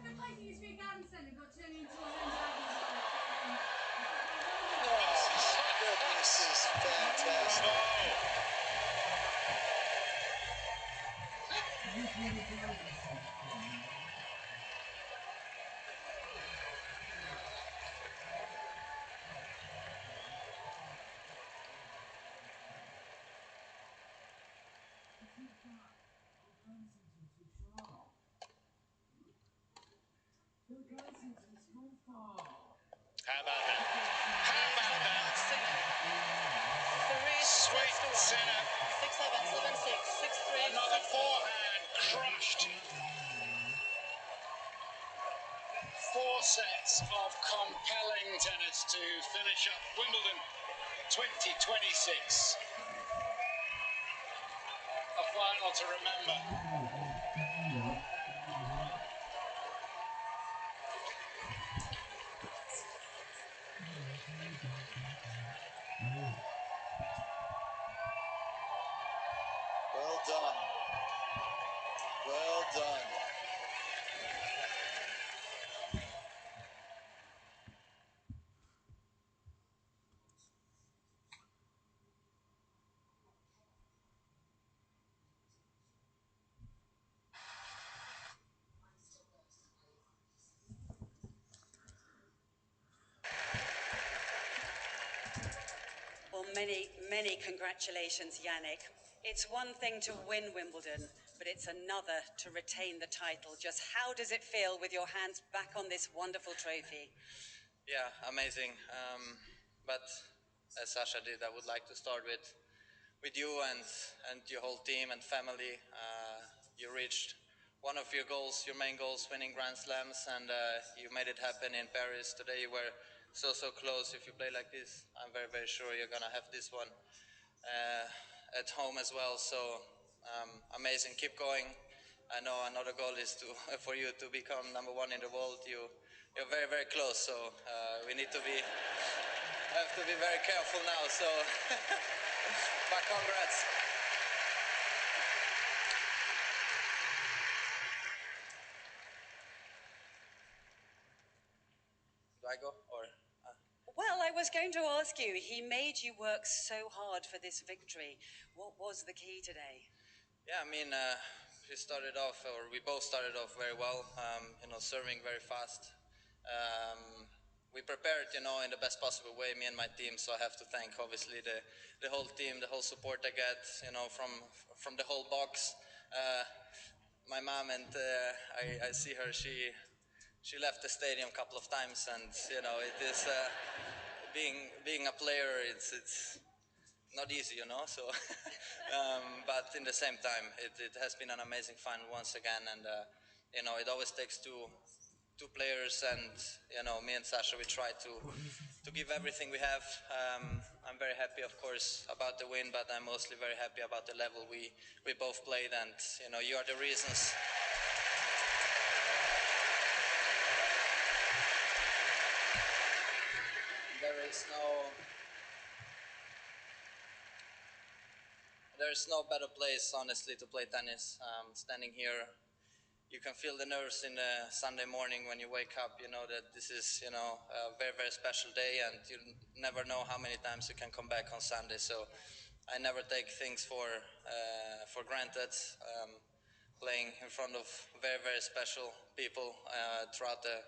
the place that used to be a garden centre got turned into a home garden. This is fantastic. How about that? How about that? Sweet sinner. 6-7, 7-6, 6-3. Another forehand crushed. 4 sets of compelling tennis to finish up Wimbledon 2026. A final to remember. Well done. Well done. Well, many congratulations, Yannick. It's one thing to win Wimbledon, but it's another to retain the title. Just how does it feel with your hands back on this wonderful trophy? Yeah, amazing. But as Sasha did, I would like to start with you and your whole team and family. You reached one of your goals, your main goals, winning Grand Slams, and you made it happen in Paris. Today you were so close. If you play like this, I'm very sure you're gonna have this one at home as well. So amazing. Keep going. I know another goal is for you to become #1 in the world. You're very close. So we need to have to be very careful now. So, but congrats. Do I go or? Well, I was going to ask you, he made you work so hard for this victory. What was the key today? Yeah, I mean, we both started off very well, serving very fast. We prepared, in the best possible way, me and my team, so I have to thank, obviously, the whole team, the whole support I get, from the whole box. My mom, and I see her, she left the stadium a couple of times, and, it is, being a player, it's not easy, so, but in the same time, it has been an amazing fun once again, and, it always takes two players, and, me and Sasha, we try to give everything we have. I'm very happy, of course, about the win, but I'm mostly very happy about the level we both played, and, you are the reasons. There's no better place, honestly, to play tennis. Standing here, you can feel the nerves in the Sunday morning when you wake up. You know that this is, a very special day, and you never know how many times you can come back on Sunday. So I never take things for granted. Playing in front of very special people throughout the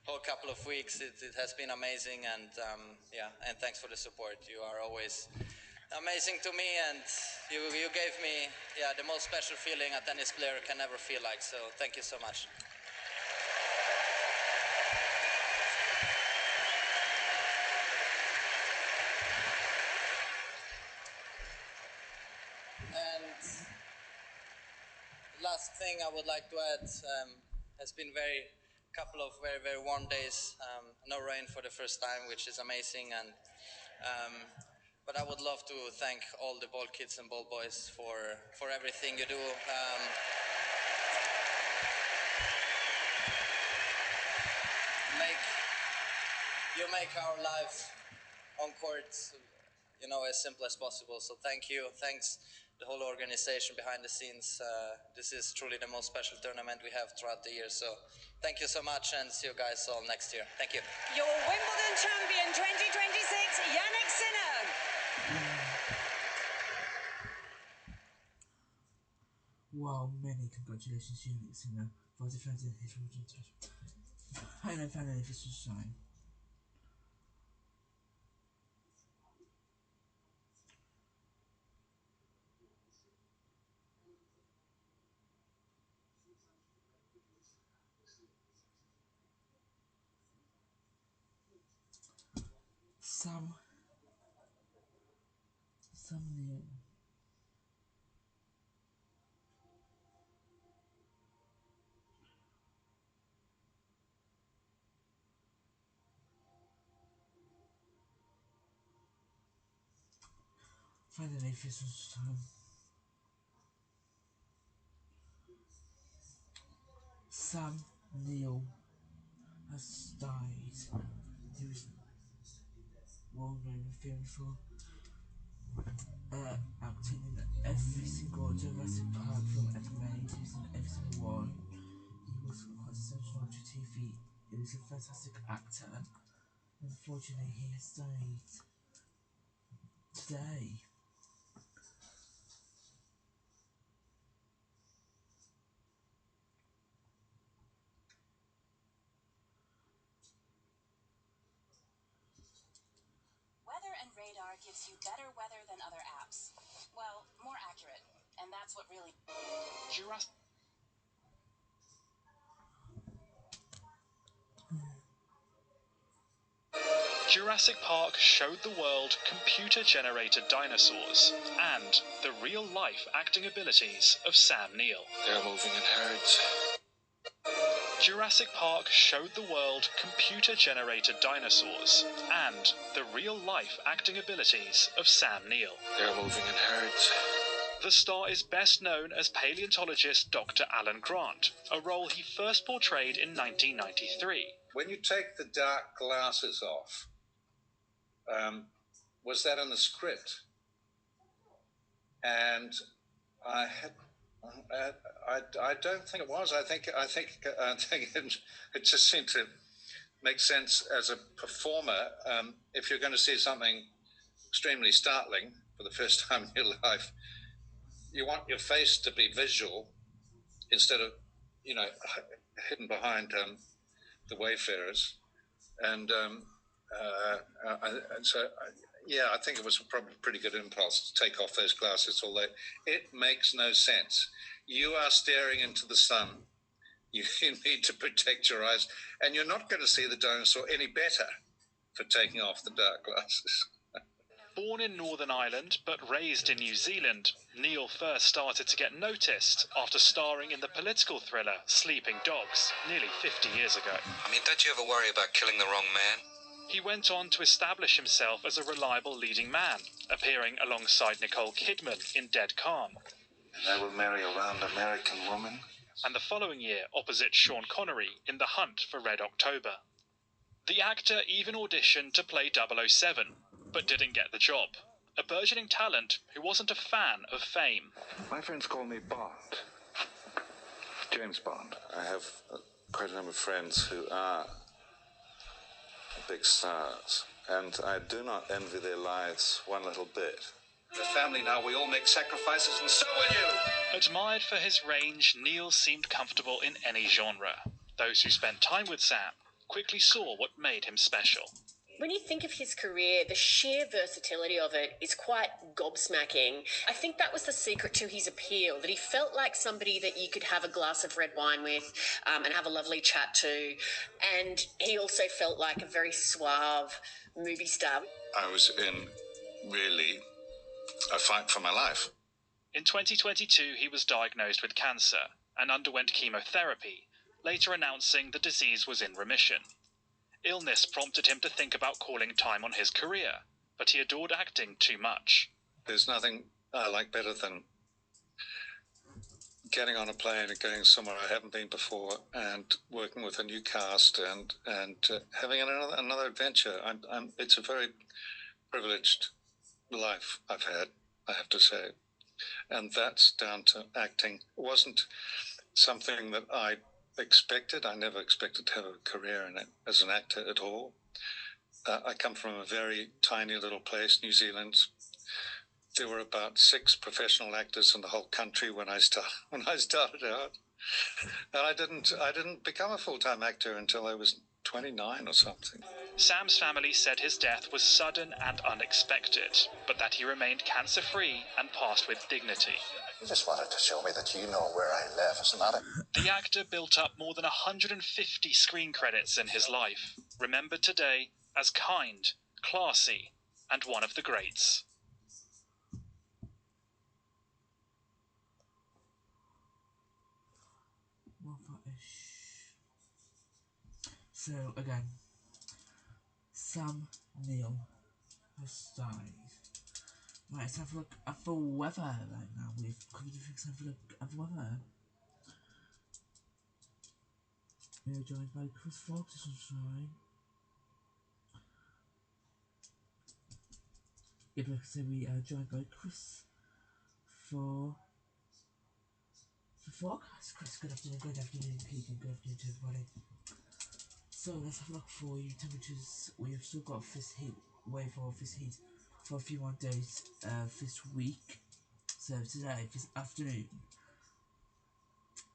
whole couple of weeks, it has been amazing, and and thanks for the support. You are always amazing to me, and you gave me the most special feeling a tennis player can ever feel like, so thank you so much. And last thing I would like to add, has been couple of very warm days, no rain for the first time, which is amazing, and but I would love to thank all the ball kids and ball boys for everything you do. You make our life on court, as simple as possible. So thank you. Thanks the whole organization behind the scenes. This is truly the most special tournament we have throughout the year. So thank you so much, and see you guys all next year. Thank you. Your Wimbledon champion 2026, Jannik Sinner. Wow, many congratulations, Jannik Sinner, for defending his region title. And finally, this was shine. Sam Neill. Finally, this was time. Sam Neill has died. He was well known in film for acting in every single Jurassic Park film ever made. He was in every single one. He was quite essential to TV. He was a fantastic actor. Unfortunately, he has died today. Weather and radar gives you better weather than other apps. Well, more accurate. And that's what really... Jurassic Park showed the world computer-generated dinosaurs and the real-life acting abilities of Sam Neill. They're moving in herds. Jurassic Park showed the world computer-generated dinosaurs and the real-life acting abilities of Sam Neill. They're moving in herds. The star is best known as paleontologist Dr. Alan Grant, a role he first portrayed in 1993. When you take the dark glasses off, was that in the script? And I don't think it was. I think it just seemed to make sense as a performer. If you're going to see something extremely startling for the first time in your life, you want your face to be visual instead of, hidden behind the wayfarers. And I think it was probably a pretty good impulse to take off those glasses, although it makes no sense. You are staring into the sun. You need to protect your eyes, and you're not going to see the dinosaur any better for taking off the dark glasses. Born in Northern Ireland but raised in New Zealand, Neill first started to get noticed after starring in the political thriller Sleeping Dogs nearly 50 years ago. I mean, don't you ever worry about killing the wrong man? He went on to establish himself as a reliable leading man, appearing alongside Nicole Kidman in Dead Calm. And I will marry a round American woman. And the following year opposite Sean Connery in The Hunt for Red October. The actor even auditioned to play 007, but didn't get the job. A burgeoning talent who wasn't a fan of fame. My friends call me Bond. James Bond. I have quite a number of friends who are big stars, and I do not envy their lives one little bit. The family now, we all make sacrifices, and so will you! Admired for his range, Neill seemed comfortable in any genre. Those who spent time with Sam quickly saw what made him special. When you think of his career, the sheer versatility of it is quite gobsmacking. I think that was the secret to his appeal, that he felt like somebody that you could have a glass of red wine with and have a lovely chat to. And he also felt like a very suave movie star. I was in really a fight for my life. In 2022, he was diagnosed with cancer and underwent chemotherapy, later announcing the disease was in remission. Illness prompted him to think about calling time on his career, but he adored acting too much. There's nothing I like better than getting on a plane and going somewhere I haven't been before and working with a new cast and having another adventure. It's a very privileged life I've had, I have to say. and that's down to acting. It wasn't something that I expected. I never expected to have a career in it as an actor at all. I come from a very tiny little place, New Zealand. There were about 6 professional actors in the whole country when I started out, and I didn't become a full-time actor until I was 29 or something. Sam's family said his death was sudden and unexpected, but that he remained cancer-free and passed with dignity. You just wanted to show me that you know where I live, isn't that it? The actor built up more than 150 screen credits in his life, remembered today as kind, classy, and one of the greats. So again, Sam Neill has died. Right, let's have a look at the weather right now. We've covered everything, let's have a look at the weather. We are joined by Chris Fox, sunshine. Yeah, but so we are joined by Chris for the forecast. Chris, good afternoon, Pete, and good afternoon to everybody. So let's have a look for you. Temperatures, we have still got this heat wave or this heat for a few more days this week. So today, this afternoon,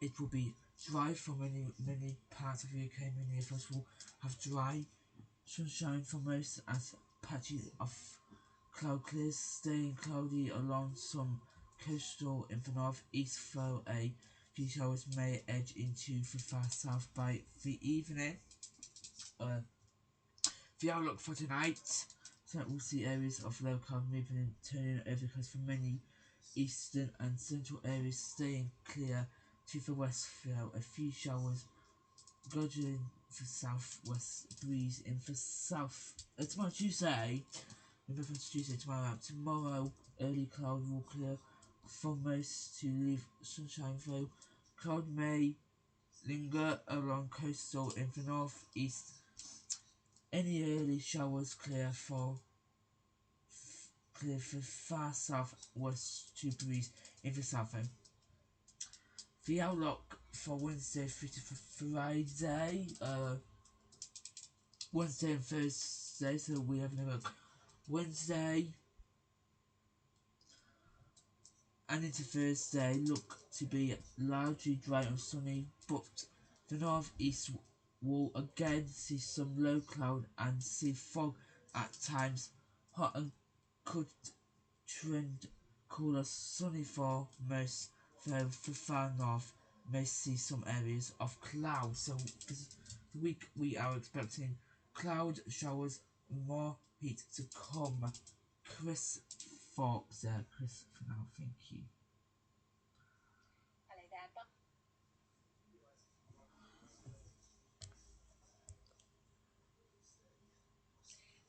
it will be dry for many parts of the UK. Many of us will have dry sunshine for most, as patches of cloud clears, staying cloudy along some coastal in the north east, though a few showers may edge into the far south by the evening. The outlook for tonight, so we'll see areas of low cloud movement turning over the coast for many eastern and central areas, staying clear to the west, though a few showers gradually the southwest breeze in the south. Tomorrow Tuesday, tomorrow early cloud will clear for most to leave sunshine, though cloud may linger along coastal in the northeast. Any early showers clear for the far southwest to breeze in the south end. The outlook for Wednesday through to Friday, Wednesday and Thursday, so we have another Wednesday and into Thursday look to be largely dry and sunny, but the northeast will again see some low cloud and see fog at times. Hot and could trend cooler, sunny for most, though the far north may see some areas of cloud. So this week we are expecting cloud showers, more heat to come. Chris Fox there. Chris, for now, thank you.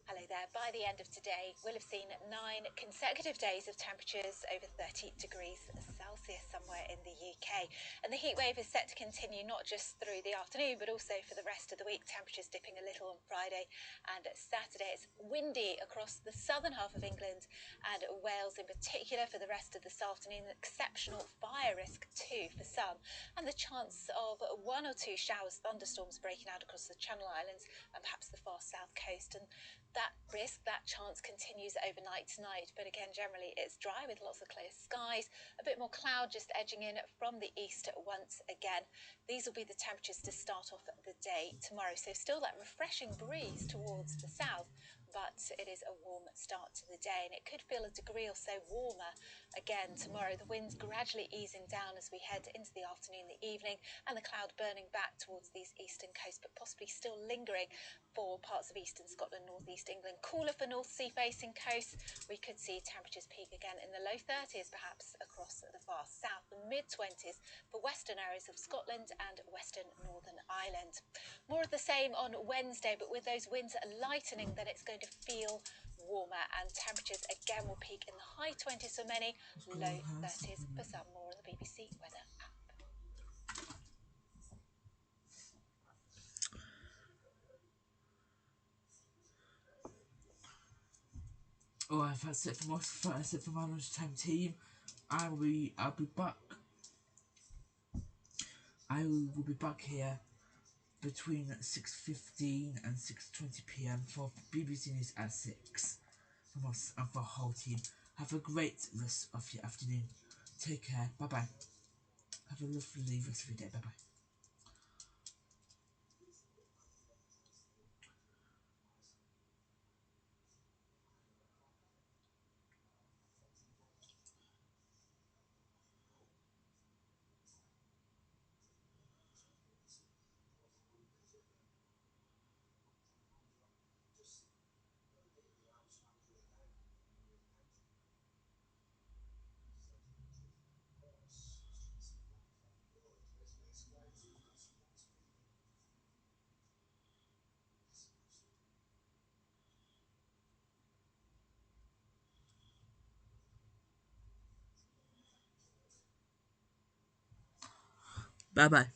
Hello there. By the end of today, we'll have seen 9 consecutive days of temperatures over 30 degrees Celsius somewhere in the UK. And the heat wave is set to continue not just through the afternoon, but also for the rest of the week. Temperatures dipping a little on Friday and Saturday. It's windy across the southern half of England and Wales in particular for the rest of this afternoon. Exceptional fire risk too for some. And the chance of 1 or 2 showers, thunderstorms breaking out across the Channel Islands and perhaps the far south coast. And that risk, that chance continues overnight tonight, but again generally it's dry with lots of clear skies, a bit more cloud just edging in from the east once again. These will be the temperatures to start off the day tomorrow, so still that refreshing breeze towards the south, but it is a warm start to the day and it could feel a degree or so warmer again tomorrow. The winds gradually easing down as we head into the afternoon, the evening, and the cloud burning back towards these eastern coasts, but possibly still lingering for parts of eastern Scotland, northeast England. Cooler for North Sea facing coasts. We could see temperatures peak again in the low 30s perhaps across the far south, the mid-20s for western areas of Scotland and western Northern Ireland. More of the same on Wednesday, but with those winds lightening, then it's going to feel warmer and temperatures again will peak in the high 20s for many, low 30s for some. More on the BBC weather app. Alright, that's it from us. That's it from our lunchtime team. I'll be back. I will be back here between 6:15 and 6:20 p.m. for BBC News at 6 from us and for the whole team. Have a great rest of your afternoon. Take care. Bye bye. Have a lovely rest of your day. Bye bye. Bye bye.